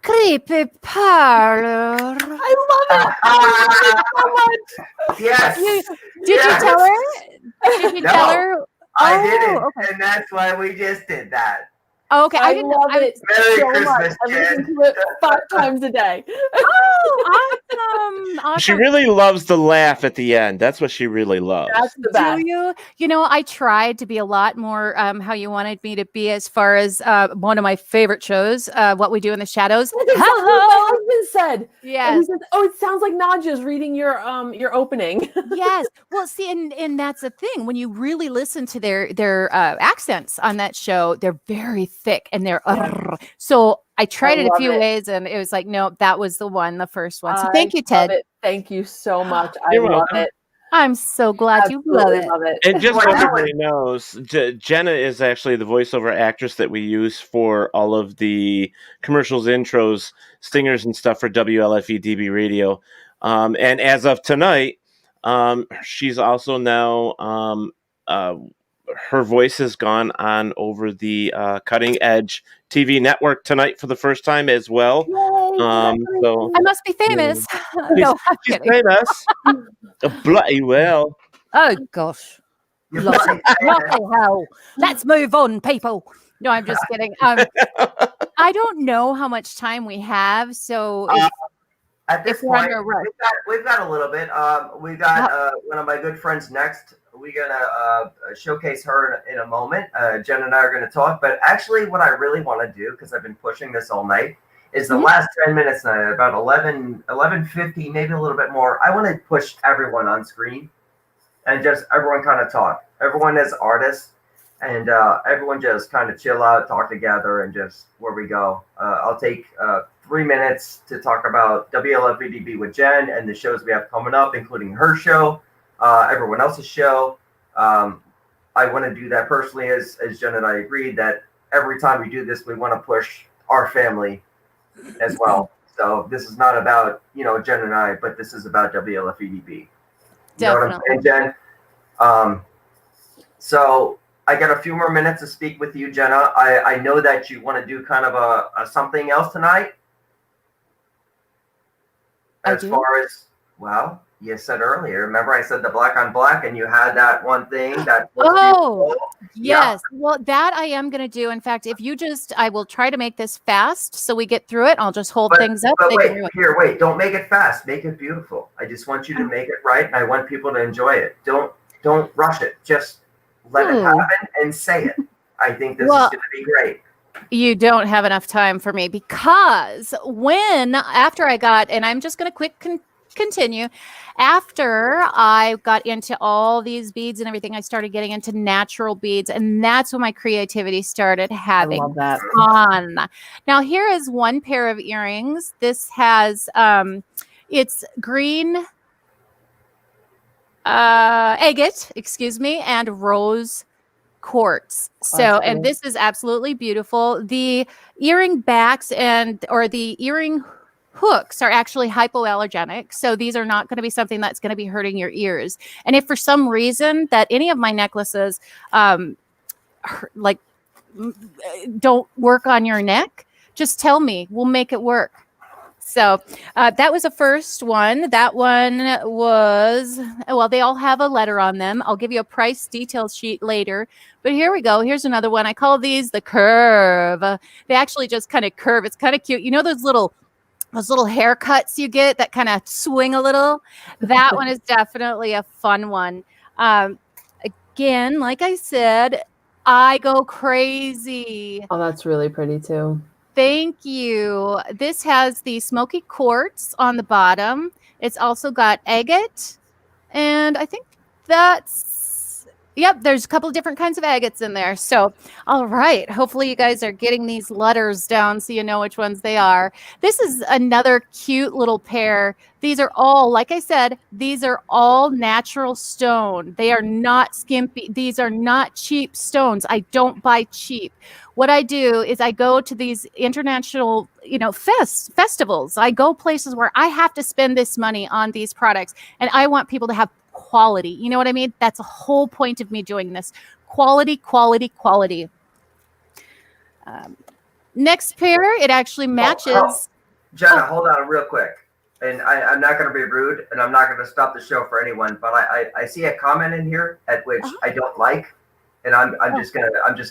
creepy parlor. I love it. So much. Yes. Did you tell her? Did you tell her? I didn't, okay. and that's why we just did that. Oh, okay. I love it Merry so Christmas, much. I listen Jen. to it 5 times a day. Oh, awesome. She really loves the laugh at the end. That's what she really loves. That's the best. Do you? You know, I tried to be a lot more how you wanted me to be as far as one of my favorite shows, What We Do in the Shadows. That's exactly what my husband said. And he Yes. says, "Oh, it sounds like Nadja's reading your opening." Yes. Well, see, and that's the thing. When you really listen to their accents on that show, they're very thick and they're so I tried it a love few it. ways and it was like, no, that was the one, the first one. So I thank you, love Ted. it. Thank you so much. I You're love welcome. it. I'm so glad you love Absolutely it. love it. And just so Well, everybody knows, Jenna is actually the voiceover actress that we use for all of the commercials, intros, stingers, and stuff for WLFE DB Radio. And as of tonight, she's also now her voice has gone on over the Cutting Edge TV network tonight for the first time as well. So I must be famous. No, I'm she's kidding. famous. Bloody well. Oh gosh. You're Bloody, bloody bloody famous. hell. Let's move on, people. No, I'm just kidding. I don't know how much time we have, so At this if we're point, under a rush. we've got a little bit. We got one of my good friends next. We're gonna showcase her in a moment. Jen and I are gonna talk. But actually, what I really want to do, because I've been pushing this all night, is the last 10 minutes now, about 11:50, maybe a little bit more. I want to push everyone on screen and just everyone kind of talk. Everyone is artists, and everyone just kind of chill out, talk together, and just where we go. I'll take 3 minutes to talk about WLFVDB with Jen and the shows we have coming up, including her show, everyone else's show. I want to do that personally, as Jen and I agreed that every time we do this, we want to push our family as well. So this is not about, Jen and I, but this is about WLFEDB. You know what I'm saying, Jen? So I got a few more minutes to speak with you, Jenna. I know that you want to do kind of a something else tonight. As far as, well, you said earlier, remember I said the black on black, and you had that one thing that was beautiful. Yes. Well, that I am going to do. In fact, if you I will try to make this fast so we get through it. I'll just hold things up. But wait, don't make it fast. Make it beautiful. I just want you to make it right, and I want people to enjoy it. Don't rush it. Just let it happen and say it. I think this is going to be great. You don't have enough time for me because after I got, and I'm just going to continue. After I got into all these beads and everything, I started getting into natural beads, and that's when my creativity started having fun. Now, here is one pair of earrings. This has, it's green agate, and rose quartz. So, and this is absolutely beautiful. The earring backs or the earring hooks are actually hypoallergenic. So these are not going to be something that's going to be hurting your ears. And if for some reason that any of my necklaces don't work on your neck, just tell me, we'll make it work. So that was the first one. That one was, they all have a letter on them. I'll give you a price detail sheet later. But here we go. Here's another one. I call these the curve. They actually just kind of curve. It's kind of cute. You know those little haircuts you get that kind of swing a little? That one is definitely a fun one. Again, like I said, I go crazy. Oh, that's really pretty too. Thank you. This has the smoky quartz on the bottom. It's also got agate. And I think there's a couple of different kinds of agates in there. So, all right. Hopefully you guys are getting these letters down so you know which ones they are. This is another cute little pair. These are all, like I said, these are all natural stone. They are not skimpy. These are not cheap stones. I don't buy cheap. What I do is I go to these international, festivals. I go places where I have to spend this money on these products, and I want people to have quality. You know what I mean? That's the whole point of me doing this. Quality, quality, quality. Next pair, it actually matches. Jenna, hold on real quick. And I'm not going to be rude, and I'm not going to stop the show for anyone, but I see a comment in here at which I don't like, and I'm just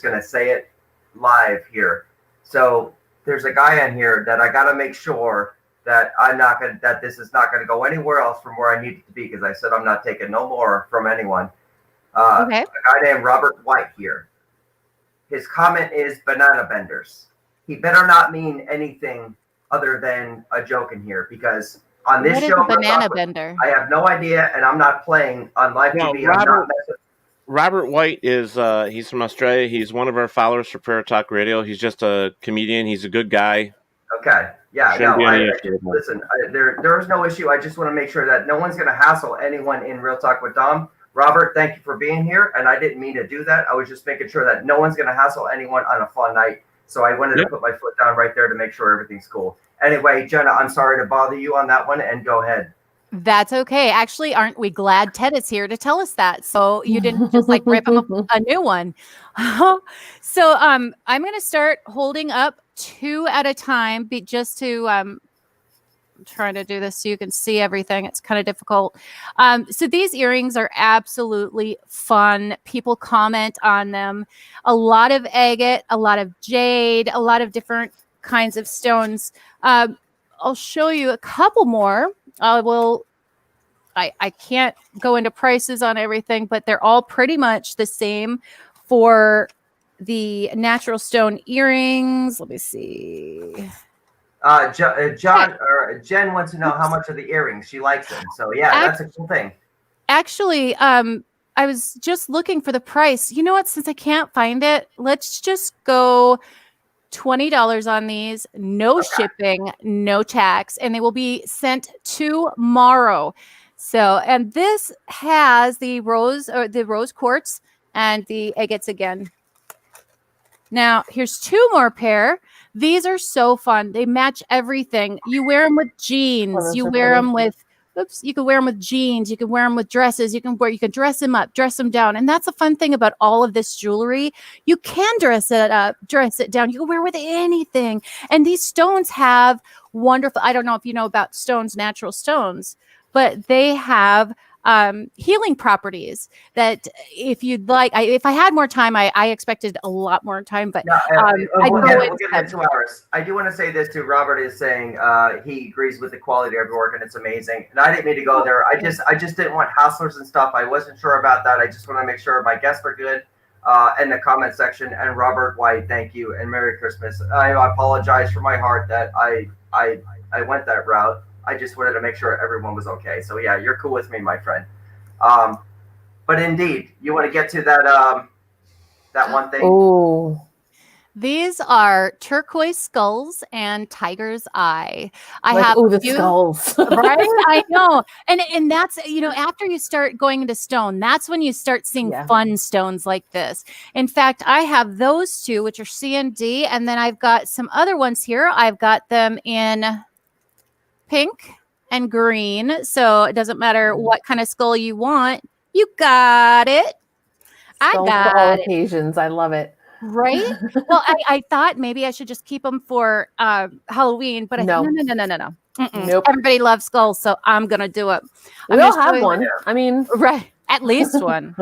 gonna say it live here. So there's a guy in here that I got to make sure that that this is not going to go anywhere else from where I need it to be, because I said I'm not taking no more from anyone. A guy named Robert White here. His comment is banana benders. He better not mean anything other than a joke in here, because on this show, banana bender? I have no idea, and I'm not playing on live TV. Robert White is he's from Australia. He's one of our followers for Prayer Talk Radio. He's just a comedian. He's a good guy. Okay. Yeah, Shouldn't no, be any issue with that. listen, there is no issue. I just want to make sure that no one's going to hassle anyone in Real Talk with Dom. Robert, thank you for being here. And I didn't mean to do that. I was just making sure that no one's going to hassle anyone on a fun night. So I wanted to put my foot down right there to make sure everything's cool. Anyway, Jenna, I'm sorry to bother you on that one, and go ahead. That's okay. Actually, aren't we glad Ted is here to tell us that? So you didn't just like rip him a new one. So I'm going to start holding up 2 at a time, just to I'm trying to do this so you can see everything. It's kind of difficult. So these earrings are absolutely fun. People comment on them. A lot of agate, a lot of jade, a lot of different kinds of stones. I'll show you a couple more. I can't go into prices on everything, but they're all pretty much the same for the natural stone earrings. Let me see. John or Jen wants to know how much are the earrings. She likes them. So yeah, that's a cool thing. Actually, I was just looking for the price. You know what? Since I can't find it, let's just go $20 on these. No shipping, no tax, and they will be sent tomorrow. So, and this has the rose quartz and the agates again. Now, here's 2 more pair. These are so fun. They match everything. You wear them with jeans. You wear them with, you can wear them with jeans. You can wear them with dresses. You can dress them up, dress them down. And that's a fun thing about all of this jewelry. You can dress it up, dress it down. You can wear it with anything. And these stones have wonderful, I don't know if you know about stones, natural stones, but they have healing properties that if you'd like, if I had more time, I expected a lot more time, but we'll get it in 2 hours. I do want to say this too. Robert is saying he agrees with the quality of your work and it's amazing. And I didn't mean to go there. I just didn't want hustlers and stuff. I wasn't sure about that. I just want to make sure my guests are good in the comment section. And Robert White, thank you and Merry Christmas. I apologize for my heart that I went that route. I just wanted to make sure everyone was okay. So yeah, you're cool with me, my friend. But indeed, you want to get to that that one thing. Oh, these are turquoise skulls and tiger's eye. I have the skulls, right? I know, and that's after you start going into stone, that's when you start seeing fun stones like this. In fact, I have those 2, which are C and D, and then I've got some other ones here. I've got them in pink and green, so it doesn't matter what kind of skull you want, you got it. Skulls for all occasions. I love it. Right? Well, I thought maybe I should just keep them for Halloween, but no. Nope. Everybody loves skulls, so I'm gonna do it. We all have one. I mean, right? At least one.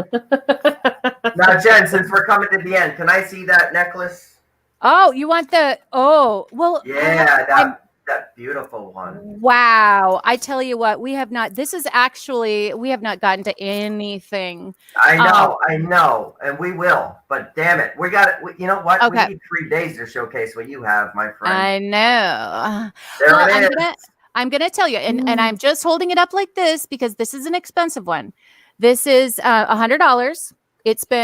Now, Jen, since we're coming to the end, can I see that necklace? Oh, you want the? Oh, well. Yeah, that beautiful one. Wow. I tell you what, we have not gotten to anything. I know. And we will, but damn it. We got it. You know what? Okay. We need 3 days to showcase what you have, my friend. I know. There it is. I'm going to tell you, and I'm just holding it up like this because this is an expensive one. This is $100.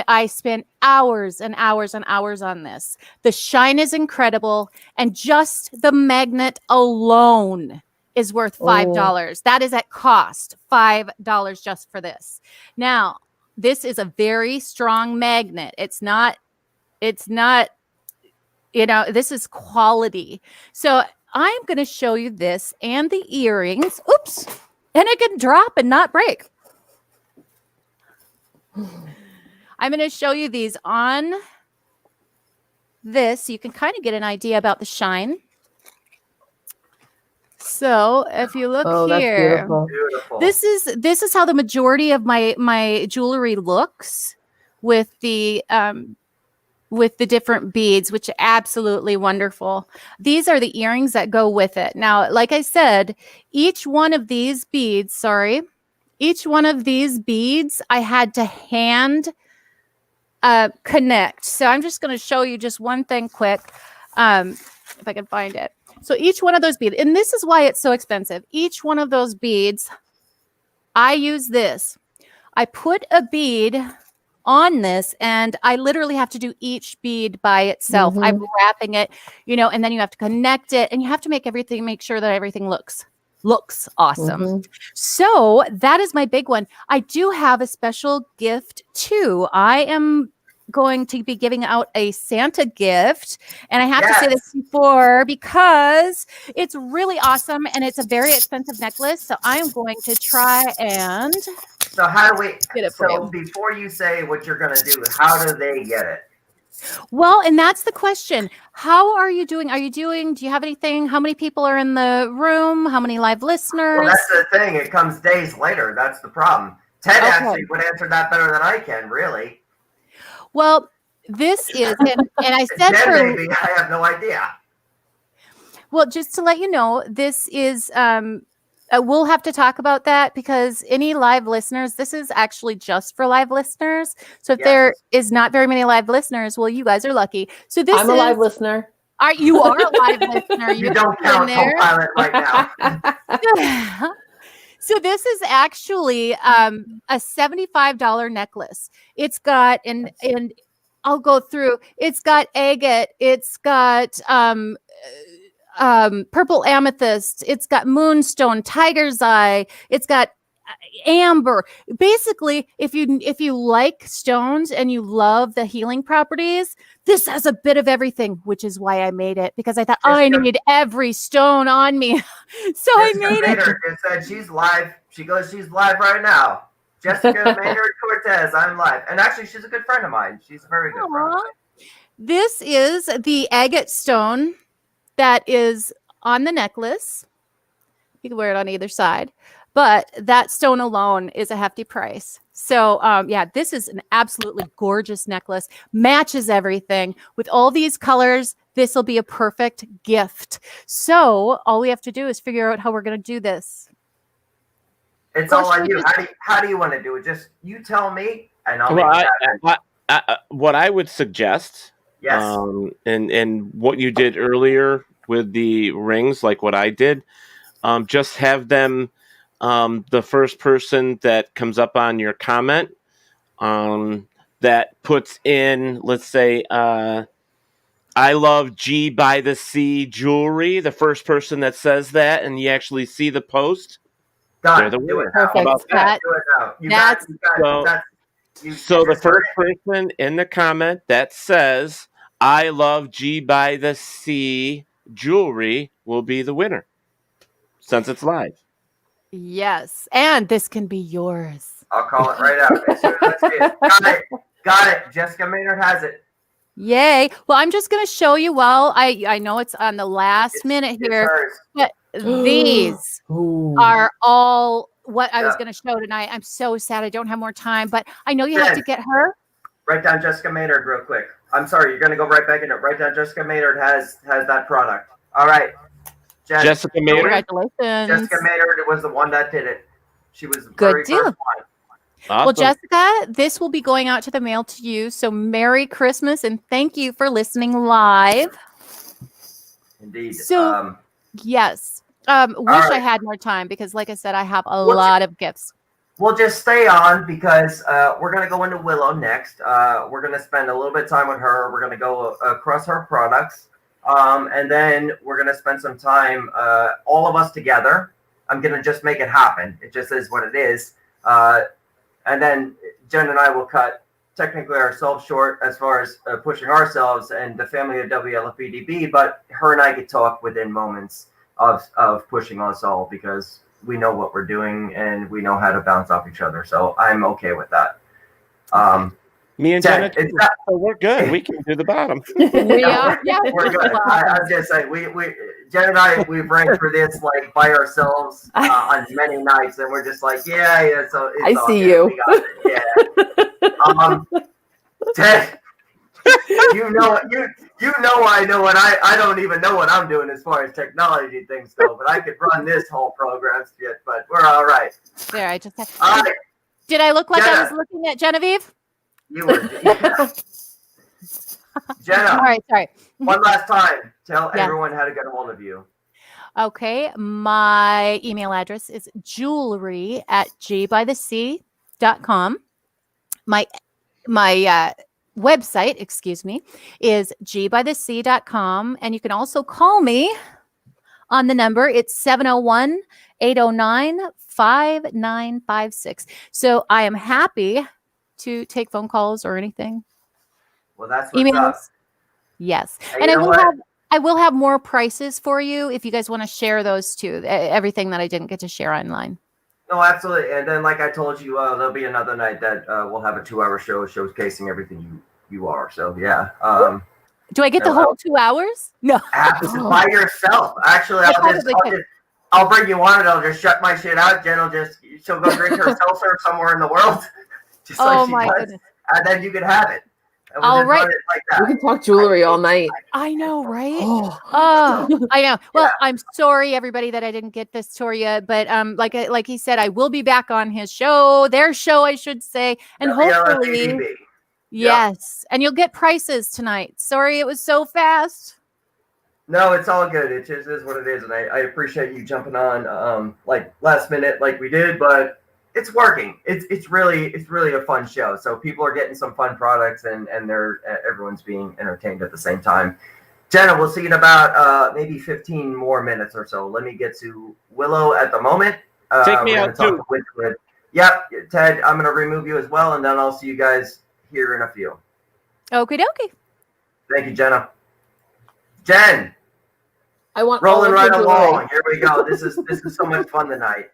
I spent hours and hours and hours on this. The shine is incredible. And just the magnet alone is worth $5. That is at cost, $5 just for this. Now, this is a very strong magnet. It's not, this is quality. So I'm going to show you this and the earrings. Oops. And it can drop and not break. I'm going to show you these on this. So you can kind of get an idea about the shine. So if you look here, beautiful. This is how the majority of my jewelry looks with the different beads, which are absolutely wonderful. These are the earrings that go with it. Now, like I said, each one of these beads, I had to hand connect. So I'm just going to show you just one thing quick, if I can find it. So each one of those beads, and this is why it's so expensive. Each one of those beads, I use this. I put a bead on this, and I literally have to do each bead by itself. I'm wrapping it, and then you have to connect it, and you have to make sure that everything looks awesome. So that is my big one. I do have a special gift too. I am going to be giving out a Santa gift, and I have to say this before because it's really awesome and it's a very expensive necklace. So I am going to try and get it for you. Before you say what you're going to do, how do they get it? Well, and that's the question. How are you doing? Do you have anything? How many people are in the room? How many live listeners? Well, that's the thing. It comes days later. That's the problem. Ted actually would answer that better than I can, really. Well, this is, and I said maybe, I have no idea. Well, just to let you know, this is, we'll have to talk about that because any live listeners, this is actually just for live listeners. So if there is not very many live listeners, well, you guys are lucky. So I'm a live listener. You are a live listener. You don't count co-pilot right now. So this is actually a $75 necklace. It's got and I'll go through. It's got agate. It's got purple amethyst. It's got moonstone, tiger's eye. It's got amber. Basically, if you like stones and you love the healing properties, this has a bit of everything, which is why I made it, because I thought I need every stone on me. So I made it. Just said she's live. She goes, she's live right now. Jessica Maynard Cortez, I'm live. And actually, she's a good friend of mine. She's a very good friend of mine. This is the agate stone that is on the necklace. You can wear it on either side. But that stone alone is a hefty price. So, this is an absolutely gorgeous necklace. Matches everything. With all these colors, this will be a perfect gift. So, all we have to do is figure out how we're going to do this. It's all on you. How do you want to do it? Just you tell me, and I'll make it happen. What I would suggest, and what you did earlier with the rings, like what I did, just have them. The first person that comes up on your comment that puts in, let's say, I love G by the Sea jewelry. The first person that says that, and you actually see the post, they're the winner. Perfect. So the first person in the comment that says I love G by the Sea jewelry will be the winner, since it's live. Yes, and this can be yours. I'll call it right out. As soon as I see it. Got it. Jessica Maynard has it. Yay. Well, I'm just going to show you I know it's on the last minute here, but these are all what I was going to show tonight. I'm so sad I don't have more time, but I know you have to get her. Write down Jessica Maynard real quick. I'm sorry, you're going to go right back in it. Write down Jessica Maynard has that product. All right. Jessica Maynard. Congratulations. Jessica Maynard was the one that did it. She was the good very deal. first one. Awesome. Well, Jessica, this will be going out to the mail to you. So Merry Christmas and thank you for listening live. Indeed. So yes. I had more time because, like I said, I have a lot of gifts. We'll just stay on because we're going to go into Willow next. We're going to spend a little bit of time with her. We're going to go across her products. And then we're going to spend some time, all of us together. I'm going to just make it happen. It just is what it is. And then Jen and I will cut technically ourselves short as far as pushing ourselves and the family of WLFBDB, but her and I could talk within moments of pushing us all because we know what we're doing and we know how to bounce off each other. So I'm okay with that. Me and Jen, we're good. We can do the bottom. We're good. I'm just saying, Jen and I, we've ranked for this like by ourselves on many nights, and we're just like, yeah. So it's I see you. Ted, you know, I know what I don't even know what I'm doing as far as technology things go, but I could run this whole program shit. But we're all right. There, I just. All right. Did I look like Jenna. I was looking at Genevieve? You were. Jenna. All right, sorry. One last time, tell everyone how to get a hold of you. Okay, my email address is jewelry@gbythesea.com. My website, excuse me, is gbythesea.com. And you can also call me on the number. It's 701-809-5956. So I am happy to take phone calls or anything. Well, that's what's up. Yes. And And I will have more prices for you if you guys want to share those too. Everything that I didn't get to share online. No, absolutely. And then, like I told you, there'll be another night that we'll have a 2-hour show showcasing everything you are. So yeah. Do I get the whole 2 hours? No. Absolutely. By yourself. Actually, I'll bring you on and I'll just shut my shit out. Jen she'll go drink her seltzer somewhere in the world. Just like she does. Goodness. And then you can have it. All right. Like that. We can talk jewelry all night. I know, right? Oh, I know. Well, I'm sorry, everybody, that I didn't get this to you, but like he said, I will be back on his show, their show, I should say, and hopefully, yes, and you'll get prices tonight. Sorry, it was so fast. No, it's all good. It just is what it is, and I appreciate you jumping on like last minute, like we did, but. It's working. It's really a fun show. So people are getting some fun products and everyone's being entertained at the same time. Jenna, we'll see you in about maybe 15 more minutes or so. Let me get to Willow at the moment. Take me out too. Yep, Ted, I'm gonna remove you as well, and then I'll see you guys here in a few. Okie dokie. Thank you, Jenna. Jen. I want rolling right along. Here we go. This is so much fun tonight.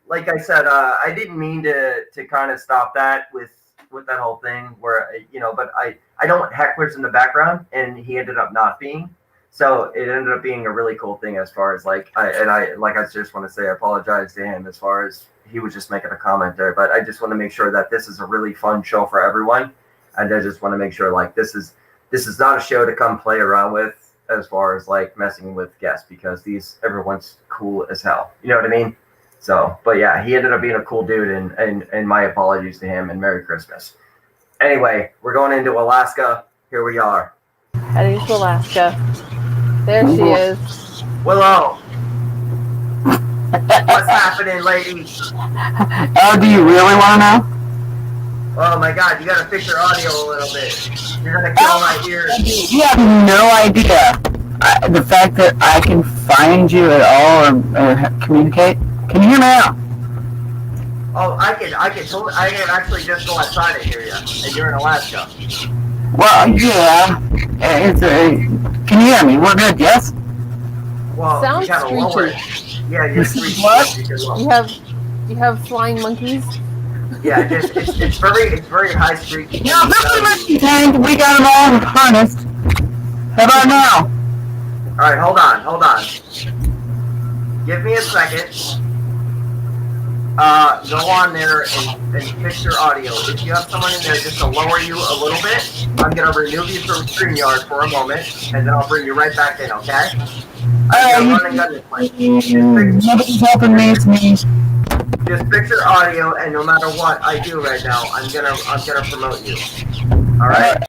Like I said, I didn't mean to kind of stop that with that whole thing where, but I don't want hecklers in the background, and he ended up not being. So it ended up being a really cool thing as far as I just want to say I apologize to him as far as he was just making a comment there, but I just want to make sure that this is a really fun show for everyone. And I just want to make sure this is not a show to come play around with as far as messing with guests, because everyone's cool as hell. You know what I mean? So, but yeah, he ended up being a cool dude, and my apologies to him, and Merry Christmas. Anyway, we're going into Alaska. Here we are. Heading to Alaska. There she is. Willow. What's happening, lady? Oh, do you really want to know? Oh my God, you gotta fix your audio a little bit. You're gonna kill my ears. You have no idea. The fact that I can find you at all or communicate. Can you hear me now? Oh, I can actually just go outside and hear you, and you're in Alaska. Well, yeah. Can you hear me? We're good, yes? Well, sounds you gotta lower it. Yeah, you're screeching. What? You have flying monkeys? Yeah, it's very high screeching. No, this is my tank. We got them all harnessed. How about now? All right, hold on. Give me a second. Go on there and fix your audio. If you have someone in there just to lower you a little bit, I'm going to remove you from StreamYard for a moment, and then I'll bring you right back in, okay? Nobody's helping me, it's me. Just fix your audio, and no matter what I do right now, I'm gonna promote you. All right?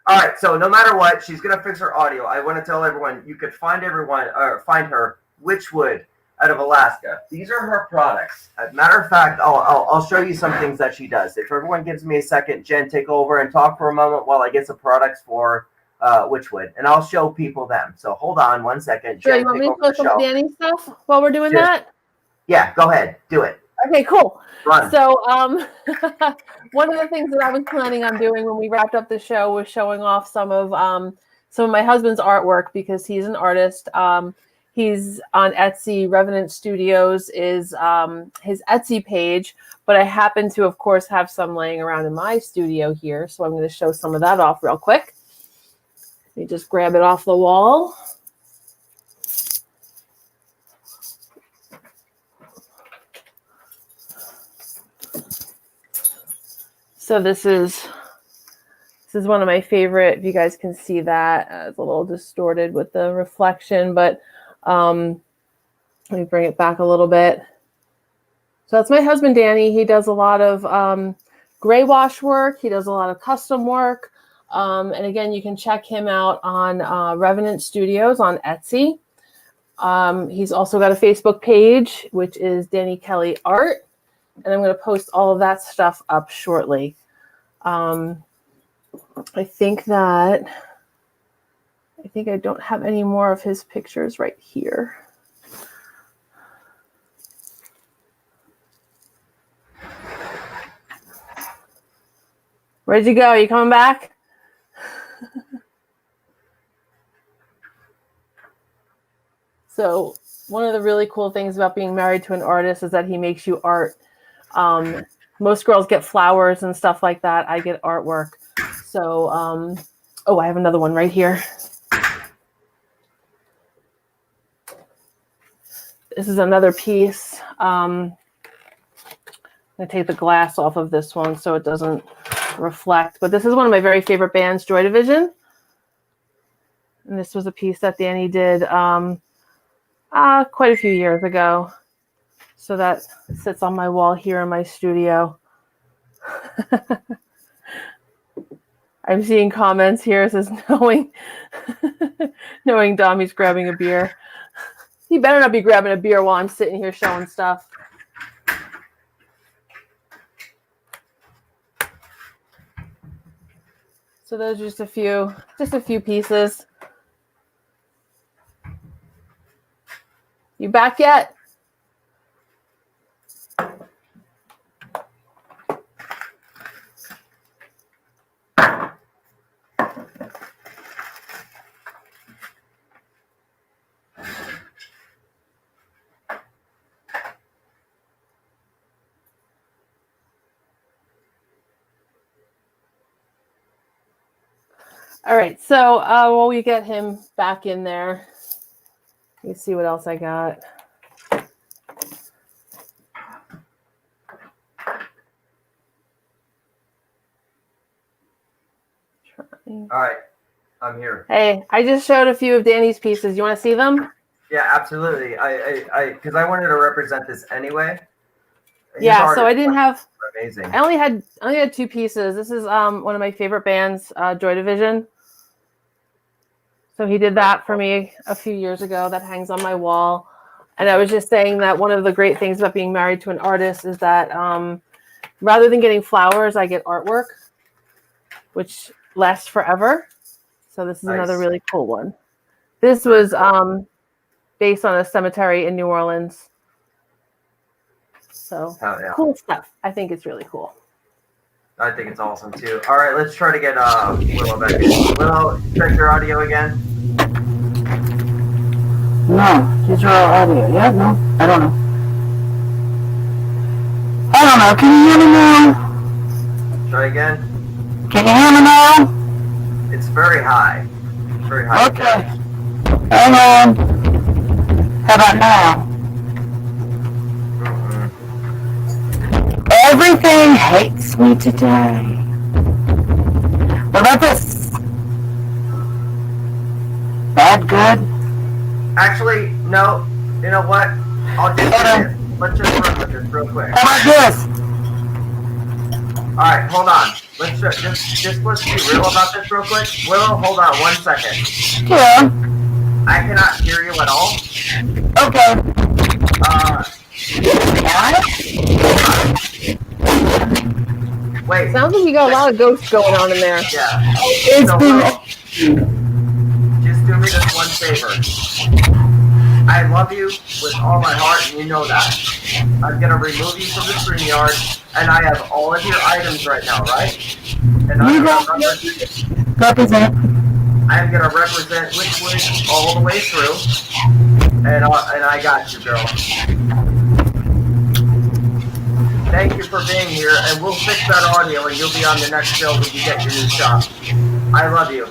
All right, so no matter what, she's going to fix her audio. I want to tell everyone, you could find her Witchwood out of Alaska. These are her products. As a matter of fact, I'll show you some things that she does. If everyone gives me a second, Jen, take over and talk for a moment while I get some products for Witchwood, and I'll show people them. So hold on one second. Sure, Jen, you want me to show some Danny stuff while we're doing that? Yeah, go ahead. Do it. Okay, cool. Run. So one of the things that I was planning on doing when we wrapped up the show was showing off some of my husband's artwork, because he's an artist. He's on Etsy. Revenant Studios is his Etsy page, but I happen to, of course, have some laying around in my studio here. So I'm going to show some of that off real quick. Let me just grab it off the wall. So this is one of my favorite. If you guys can see that, it's a little distorted with the reflection, but let me bring it back a little bit. So that's my husband, Danny. He does a lot of gray wash work. He does a lot of custom work. And again, you can check him out on Revenant Studios on Etsy. He's also got a Facebook page, which is Danny Kelly Art. And I'm going to post all of that stuff up shortly. I think I don't have any more of his pictures right here. Where'd you go? Are you coming back? So one of the really cool things about being married to an artist is that he makes you art. Most girls get flowers and stuff like that. I get artwork. So, oh, I have another one right here. This is another piece. I'm going to take the glass off of this one so it doesn't reflect. But this is one of my very favorite bands, Joy Division. And this was a piece that Danny did quite a few years ago. So that sits on my wall here in my studio. I'm seeing comments here. It says, knowing Dommy's grabbing a beer. He better not be grabbing a beer while I'm sitting here showing stuff. So those are just a few pieces. You back yet? All right, so while we get him back in there, let me see what else I got. All right, I'm here. Hey, I just showed a few of Danny's pieces. You want to see them? Yeah, absolutely. Because I wanted to represent this anyway. Yeah, so I didn't have. Amazing. I only had two pieces. This is one of my favorite bands, Joy Division. So he did that for me a few years ago. That hangs on my wall. And I was just saying that one of the great things about being married to an artist is that rather than getting flowers, I get artwork, which lasts forever. So this is another really cool one. This was based on a cemetery in New Orleans. So cool stuff. I think it's really cool. I think it's awesome too. All right, let's try to get Willow back in. Willow, check your audio again. No, these are all audio. Yeah, no, I don't know. I don't know. Can you hear me now? Try again. Can you hear me now? It's very high. Very high. Okay. Hang on. How about now? Everything hates me today. What about this? Bad, good? Actually, no. You know what? I'll just do this. Let's just run with this real quick. How about this? All right, hold on. Let's let's be real about this real quick. Willow, hold on 1 second. Yeah. I cannot hear you at all. Okay. Wait. Sounds like you got a lot of ghosts going on in there. Yeah. It's been. Just do me this one favor. I love you with all my heart, and you know that. I'm gonna remove you from the StreamYard, and I have all of your items right now, right? And I'm gonna represent. I'm gonna represent Witchwood all the way through, and I got you, girl. Thank you for being here, and we'll fix that audio, and you'll be on the next show when you get your new shop. I love you.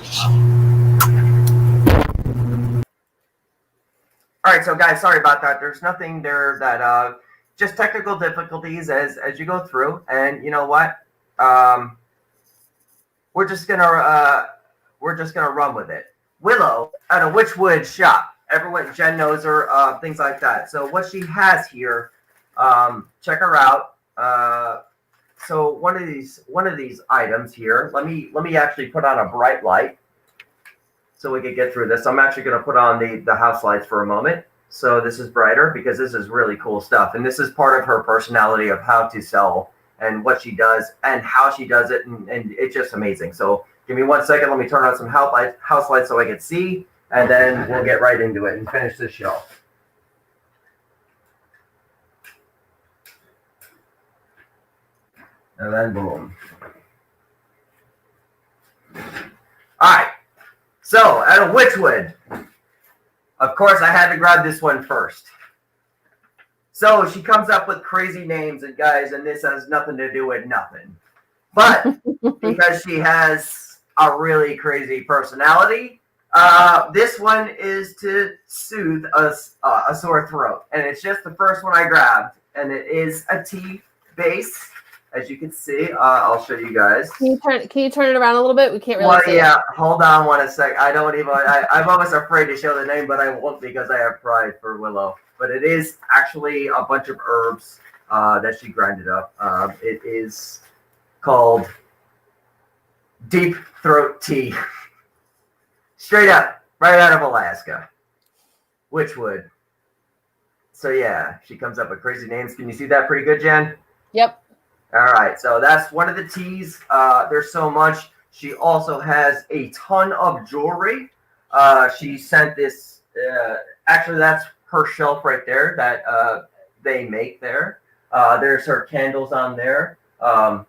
All right, so guys, sorry about that. There's nothing there that just technical difficulties as you go through, and you know what? We're just gonna run with it. Willow at a Witchwood shop. Everyone, Jen knows her, things like that. So what she has here, check her out. So one of these items here. Let me actually put on a bright light so we can get through this. I'm actually going to put on the house lights for a moment. So this is brighter because this is really cool stuff. And this is part of her personality of how to sell and what she does and how she does it, and it's just amazing. So give me 1 second. Let me turn on some house lights so I can see, and then we'll get right into it and finish this show. And then boom. All right. So out of Witchwood, of course, I had to grab this one first. So she comes up with crazy names, and guys, and this has nothing to do with nothing. But because she has a really crazy personality, this one is to soothe a sore throat. And it's just the first one I grabbed, and it is a tea base. As you can see, I'll show you guys. Can you turn it around a little bit? We can't really Well, see yeah, hold on 1 sec. I'm almost afraid to show the name, but I won't because I have pride for Willow. But it is actually a bunch of herbs that she grinded up. It is called Deep Throat Tea. Straight up, right out of Alaska. Witchwood. So yeah, she comes up with crazy names. Can you see that pretty good, Jen? Yep. All right, so that's one of the teas. There's so much. She also has a ton of jewelry. She sent this. Actually, that's her shelf right there that they make there. There's her candles on there.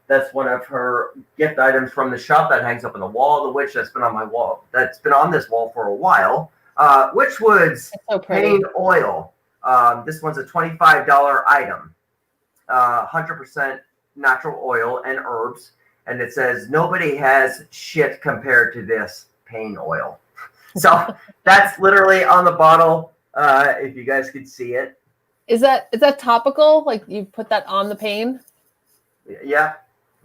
That's one of her gift items from the shop that hangs up on the wall. The witch that's been on my wall. That's been on this wall for a while. Witchwood's so pain oil. This one's a $25 item. 100% natural oil and herbs, and it says nobody has shit compared to this pain oil. So that's literally on the bottle. If you guys could see it. Is that topical? Like you put that on the pain? Yeah,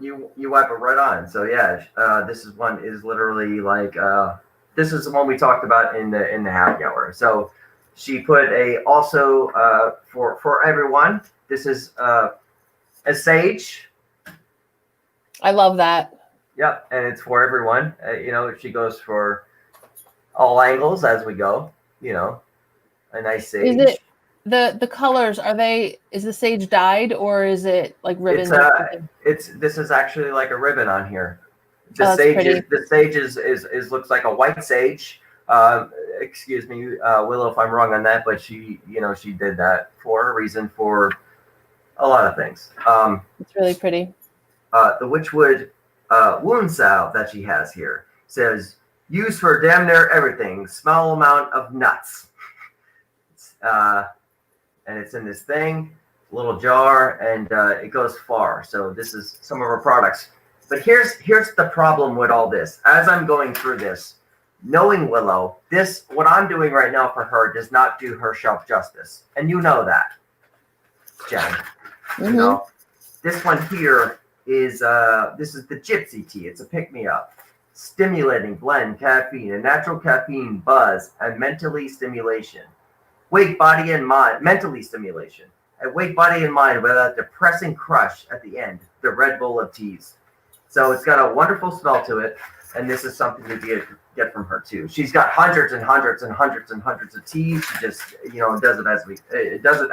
you wipe it right on. So yeah, this is one is literally like this is the one we talked about in the happy hour. So she put a also for everyone. This is a sage. I love that. Yep, and it's for everyone. She goes for all angles as we go. A nice sage. Is it the colors? Is the sage dyed or is it like ribbons? This is actually like a ribbon on here. The sage is looks like a white sage. Excuse me, Willow, if I'm wrong on that, but she did that for a reason for a lot of things. It's really pretty. The Witchwood wound salve that she has here says used for damn near everything. Small amount of nuts. And it's in this thing, little jar, and it goes far. So this is some of her products. But here's the problem with all this. As I'm going through this, knowing Willow, what I'm doing right now for her does not do her shelf justice, and you know that, Jen. Mm-hmm. This one here is this is the Gypsy tea. It's a pick-me-up, stimulating blend, caffeine, a natural caffeine buzz, and mentally stimulation. Wake body and mind, mentally stimulation. And wake body and mind with that depressing crush at the end, the Red Bull of teas. So it's got a wonderful smell to it, and this is something to get from her too. She's got hundreds and hundreds and hundreds and hundreds of teas. She just does it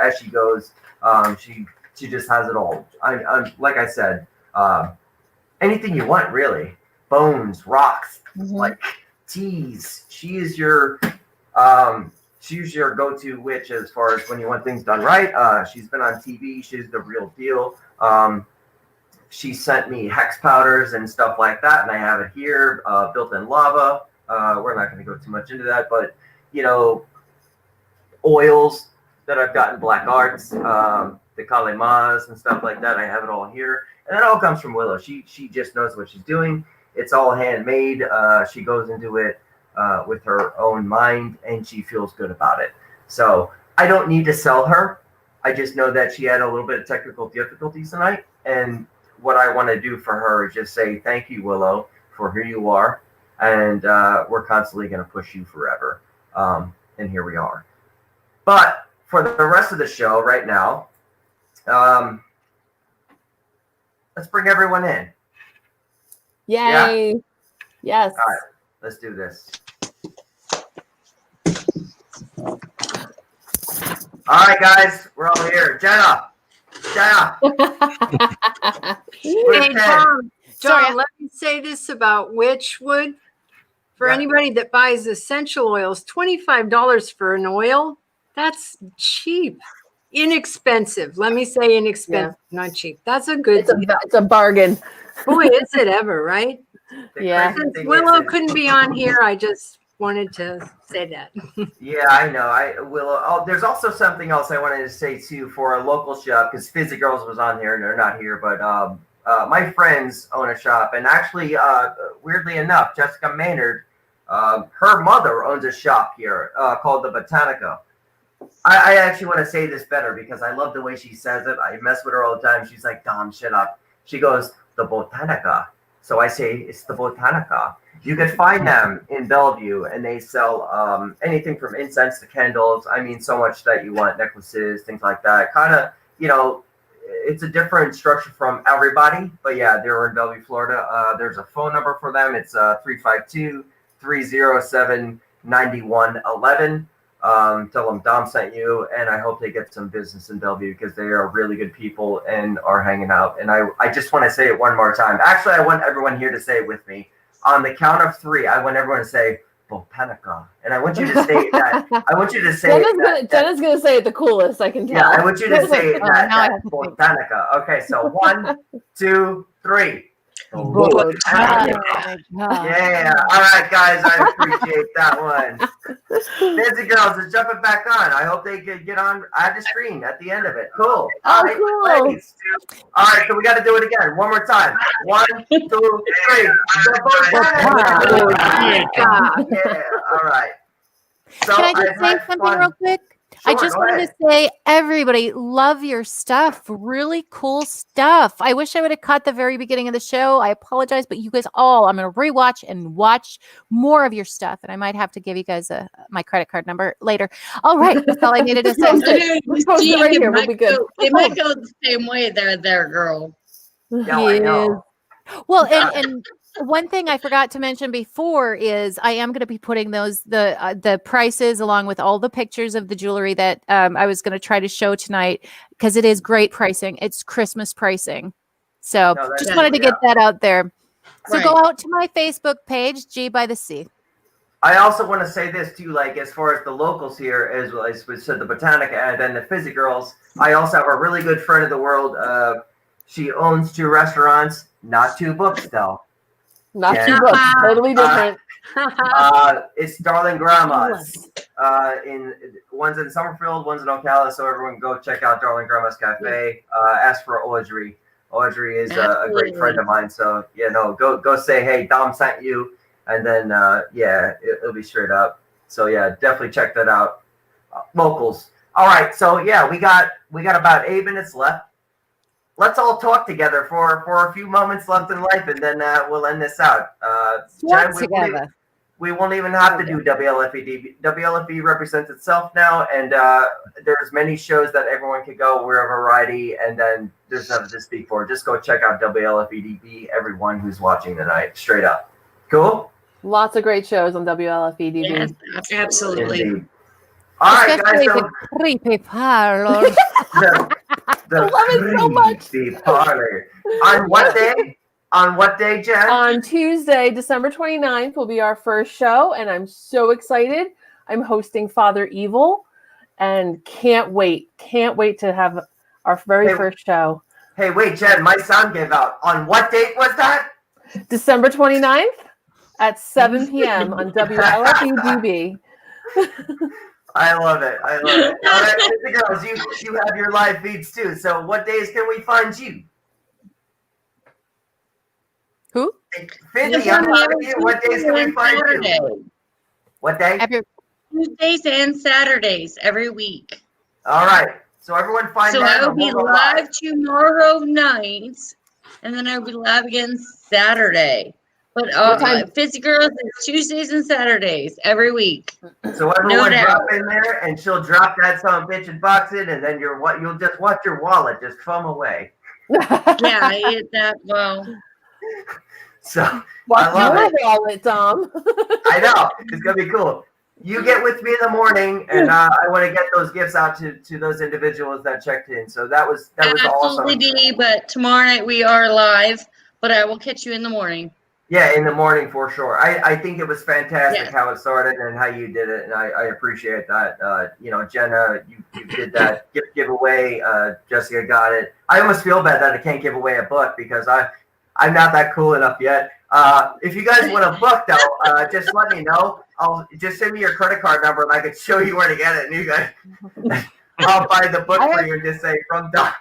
as she goes. She just has it all. I'm like I said, anything you want really. Bones, rocks, like teas. She's your go-to witch as far as when you want things done right. She's been on TV. She's the real deal. She sent me hex powders and stuff like that, and I have it here, built-in lava. We're not going to go too much into that, but oils that I've gotten, black arts, the kalemas and stuff like that. I have it all here, and it all comes from Willow. She just knows what she's doing. It's all handmade. She goes into it with her own mind, and she feels good about it. So I don't need to sell her. I just know that she had a little bit of technical difficulties tonight, and what I want to do for her is just say thank you, Willow, for who you are, and we're constantly going to push you forever. And here we are. But for the rest of the show right now, let's bring everyone in. Yay! Yeah? Yes. All right, let's do this. All right, guys, we're all here. Jenna, Yeah. Hey, Tom, Sorry. let me say this about Witchwood. For Yeah. anybody that buys essential oils, $25 for an oil, that's cheap. Inexpensive. Let me say inexpensive, not cheap. That's a good deal. It's a bargain. Boy, is it ever, right? The Yeah. crazy Since thing Willow is, couldn't be on here, I just wanted to say that. yeah, I know. I will. Oh, there's also something else I wanted to say too for a local shop because Fizzy Girls was on here and they're not here, but my friends own a shop, and actually, weirdly enough, Jessica Maynard, her mother owns a shop here called the Botanica. I actually want to say this better because I love the way she says it. I mess with her all the time. She's like, Dom, shut up. She goes, the Botanica. So I say, it's the Botanica. You can find them in Bellevue, and they sell anything from incense to candles. I mean, so much that you want, necklaces, things like that. Kind of, it's a different structure from everybody. But yeah, they're in Bellevue, Florida. There's a phone number for them. It's 352-307-9111. Tell them Dom sent you, and I hope they get some business in Bellevue because they are really good people and are hanging out. And I just want to say it one more time. Actually, I want everyone here to say it with me. On the count of 3, I want everyone to say Botanica. And I want you to say that. I want you to say Jenna's going to say it the coolest, I can tell. Yeah, I want you to say that Botanica. Botanica. Okay, so 1, 2, 3. Botanica. Yeah, all right, guys, I appreciate that one. Fancy Girls is jumping back on. I hope they can get on at the screen at the end of it. Cool. All right, cool. ladies. All right, so we got to do it again. One more time. 1, 2, 3. Yeah, all right. So Can I just say something real quick? I just wanted to say, everybody, love your stuff. Really cool stuff. I wish I would have caught the very beginning of the show. I apologize, but you guys I'm going to rewatch and watch more of your stuff. And I might have to give you guys my credit card number later. All right. That's all I needed to say. It might go the same way there, girl. Yeah, I know. Well, and one thing I forgot to mention before is I am going to be putting the prices along with all the pictures of the jewelry that I was going to try to show tonight because it is great pricing. It's Christmas pricing. So just wanted to get that out there. So go out to my Facebook page, G by the Sea. I also want to say this too, like as far as the locals here, as we said, the Botanica and then the Fizzy Girls. I also have a really good friend of the world. She owns 2 restaurants, not 2 books though. Not 2 books, totally different. It's Darling Grandma's. One's in Summerfield, one's in Ocala. So everyone go check out Darling Grandma's Cafe. Ask for Audrey. Audrey is a great friend of mine. So go say, hey, Dom sent you, and then it'll be straight up. So yeah, definitely check that out. Locals. All right. So yeah, we got about 8 minutes left. Let's all talk together for a few moments left in life, and then we'll end this out. Jen, we won't even have to do WLFE. WLFE represents itself now, and there's many shows that everyone could go. We're a variety, and then there's nothing to speak for. Just go check out WLFEDB, everyone who's watching tonight, straight up. Cool? Lots of great shows on WLFEDB. Yes, absolutely. Indeed. All right, guys. So creepy parlor. The I love it so much. Parlor. On what day? On what day, Jen? On Tuesday, December 29th will be our first show, and I'm so excited. I'm hosting Father Evil, and can't wait. Can't wait to have our very first show. Hey, wait, Jen, my sound gave out. On what date was that? December 29th at 7 p.m. on WLFEDB. I love it. I love it. All right, girls, you have your live feeds too. So what days can we find you? Who? Finley, I'm talking to you. What days can we find you? What day? Tuesdays and Saturdays every week. All right. So everyone find So that. I will be live tomorrow night, and then I will be live again Saturday. But Fizzy Girls is Tuesdays and Saturdays every week. So everyone drop in there, and she'll drop that son of a bitch and box it, and then you'll just watch your wallet just come away. Yeah, I hit that well. So watch your wallet, Tom. I know it's gonna be cool. you get with me in the morning, and I want to get those gifts out to those individuals that checked in. So that was Absolutely, awesome. Dee, but tomorrow night we are live, but I will catch you in the morning. Yeah, in the morning for sure. I think it was fantastic Yes. how it started and how you did it, and I appreciate that. Jenna, you did that gift giveaway. Jessica got it. I almost feel bad that I can't give away a book because I'm not that cool enough yet. If you guys want a book though, just let me know. I'll just send me your credit card number and I can show you where to get it. And you guys, I'll buy the book for you and just say from Don.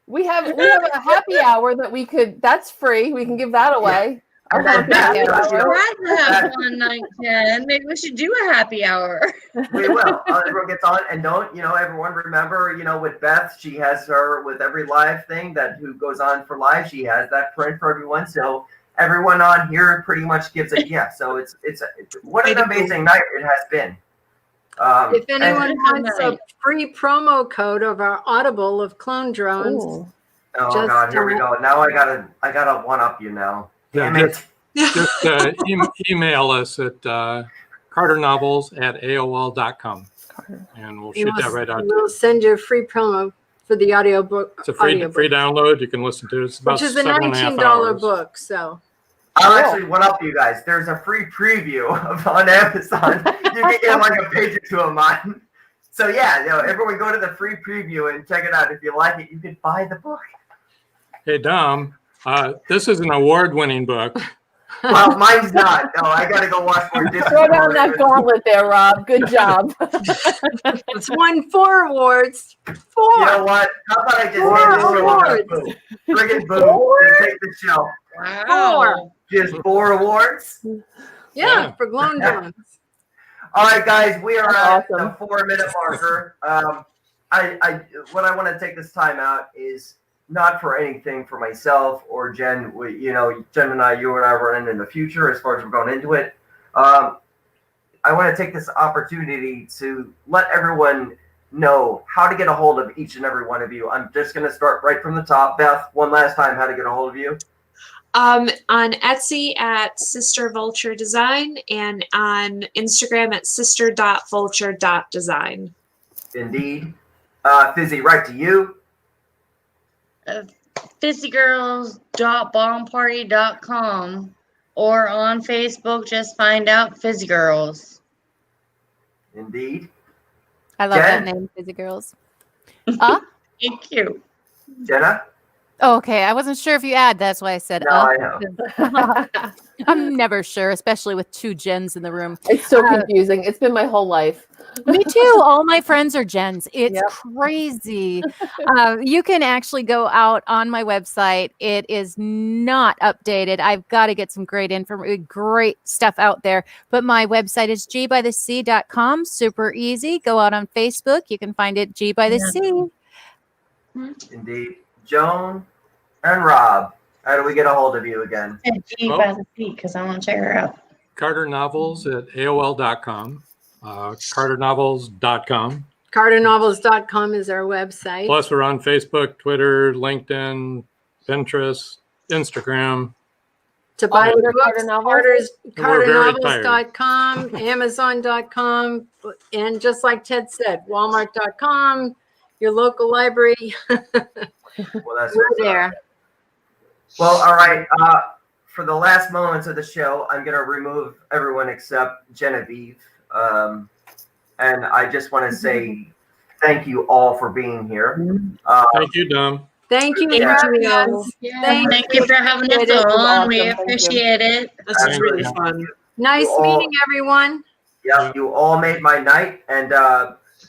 We have a happy hour that we could. That's free. We can give that away. And then that, I'd to have one night, Jen. Maybe we should do a happy hour. we will. Everyone gets on, and don't everyone remember, with Beth, she has her with every live thing that who goes on for live. She has that print for everyone. So everyone on here pretty much gives a gift. So it's what an amazing night it has been. If anyone wants a free promo code of our Audible of clone drones, Ooh. oh God, here we go. Now I gotta one up you now. Damn it. Just email us at carternovels@aol.com and we'll shoot that right out. We'll send you a free promo for the audiobook. It's a free download. You can listen to it. It's about which is a 7.5 $19 hours. book. So I'll actually one up you guys. There's a free preview on Amazon. You can get like a page or two of mine. So yeah, everyone go to the free preview and check it out. If you like it, you can buy the book. Hey Dom, this is an award-winning book. Well, mine's not. No, I gotta go watch more Disney. Throw down that gauntlet there, Rob. Good job. it's won 4 awards. 4. You know what? How about I just hand this over to Boo? Friggin' Boo, just take the show. Wow. Just 4 awards. Yeah, for clone drones. All right, guys, we are at Awesome. the 4-minute marker. What I want to take this time out is not for anything for myself or Jen. Jen and I, you and I run in the future as far as we're going into it. I want to take this opportunity to let everyone know how to get a hold of each and every one of you. I'm just going to start right from the top. Beth, one last time, how to get a hold of you. On Etsy at Sister Vulture Design and on Instagram at sister.vulture.design. Indeed. Fizzy, right to you. FizzyGirls.bombparty.com or on Facebook, just find out Fizzy Girls. Indeed. I love Jen? that name, Fizzy Girls. Thank you. Jenna? Oh, okay. I wasn't sure if you add. That's why I said No, I know. I'm never sure, especially with 2 Jens in the room. It's so confusing. It's been my whole life. Me too. All my friends are Jens. It's Yep. crazy. You can actually go out on my website. It is not updated. I've got to get some great great stuff out there. But my website is gbythesea.com. Super easy. Go out on Facebook. You can find it G by the Sea. Indeed. Joan and Rob, how do we get a hold of you again? G by the sea, because I want to check her out. carternovels@aol.com, carternovels.com. CarterNovels.com is our website. Plus, we're on Facebook, Twitter, LinkedIn, Pinterest, Instagram. To buy Twitter, books, Carter CarterNovels.com, Amazon.com, and just like Ted said, Walmart.com, your local library. Well, that's We're there. Well, all right. For the last moments of the show, I'm going to remove everyone except Genevieve. And I just want to say thank you all for being here. Thank you, Dom. Thank you for Yeah. having us. Thank you for having us It was on. awesome. We Thank you. appreciate it. This is really fun. Nice You all- meeting everyone. Yeah, you all made my night. And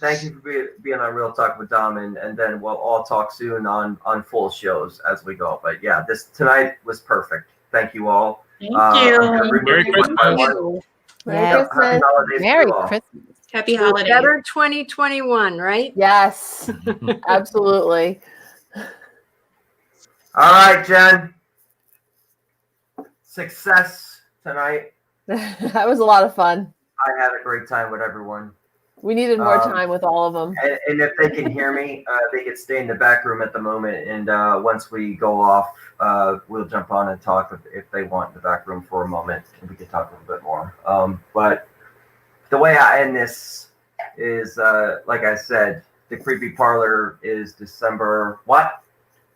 thank you for being on Real Talk with Dom. And then we'll all talk soon on full shows as we go. But yeah, tonight was perfect. Thank you all. Thank you. Merry Christmas. Merry Happy Christmas. holidays to Merry you all. Christmas. Happy holidays. Better 2021, right? Yes, absolutely. All right, Jen. Success tonight. That was a lot of fun. I had a great time with everyone. We needed more time with all of them. And if they can hear me, they can stay in the back room at the moment. And once we go off, we'll jump on and talk if they want in the back room for a moment. And we can talk a little bit more. But the way I end this is, like I said, the Creepy Parlor is December what?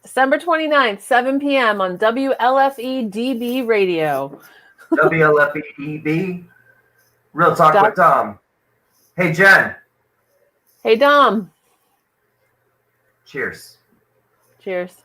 December 29th, 7 p.m. on WLFE DB Radio. WLFEDB. Real Talk with Tom. Hey, Jen. Hey, Dom. Cheers. Cheers.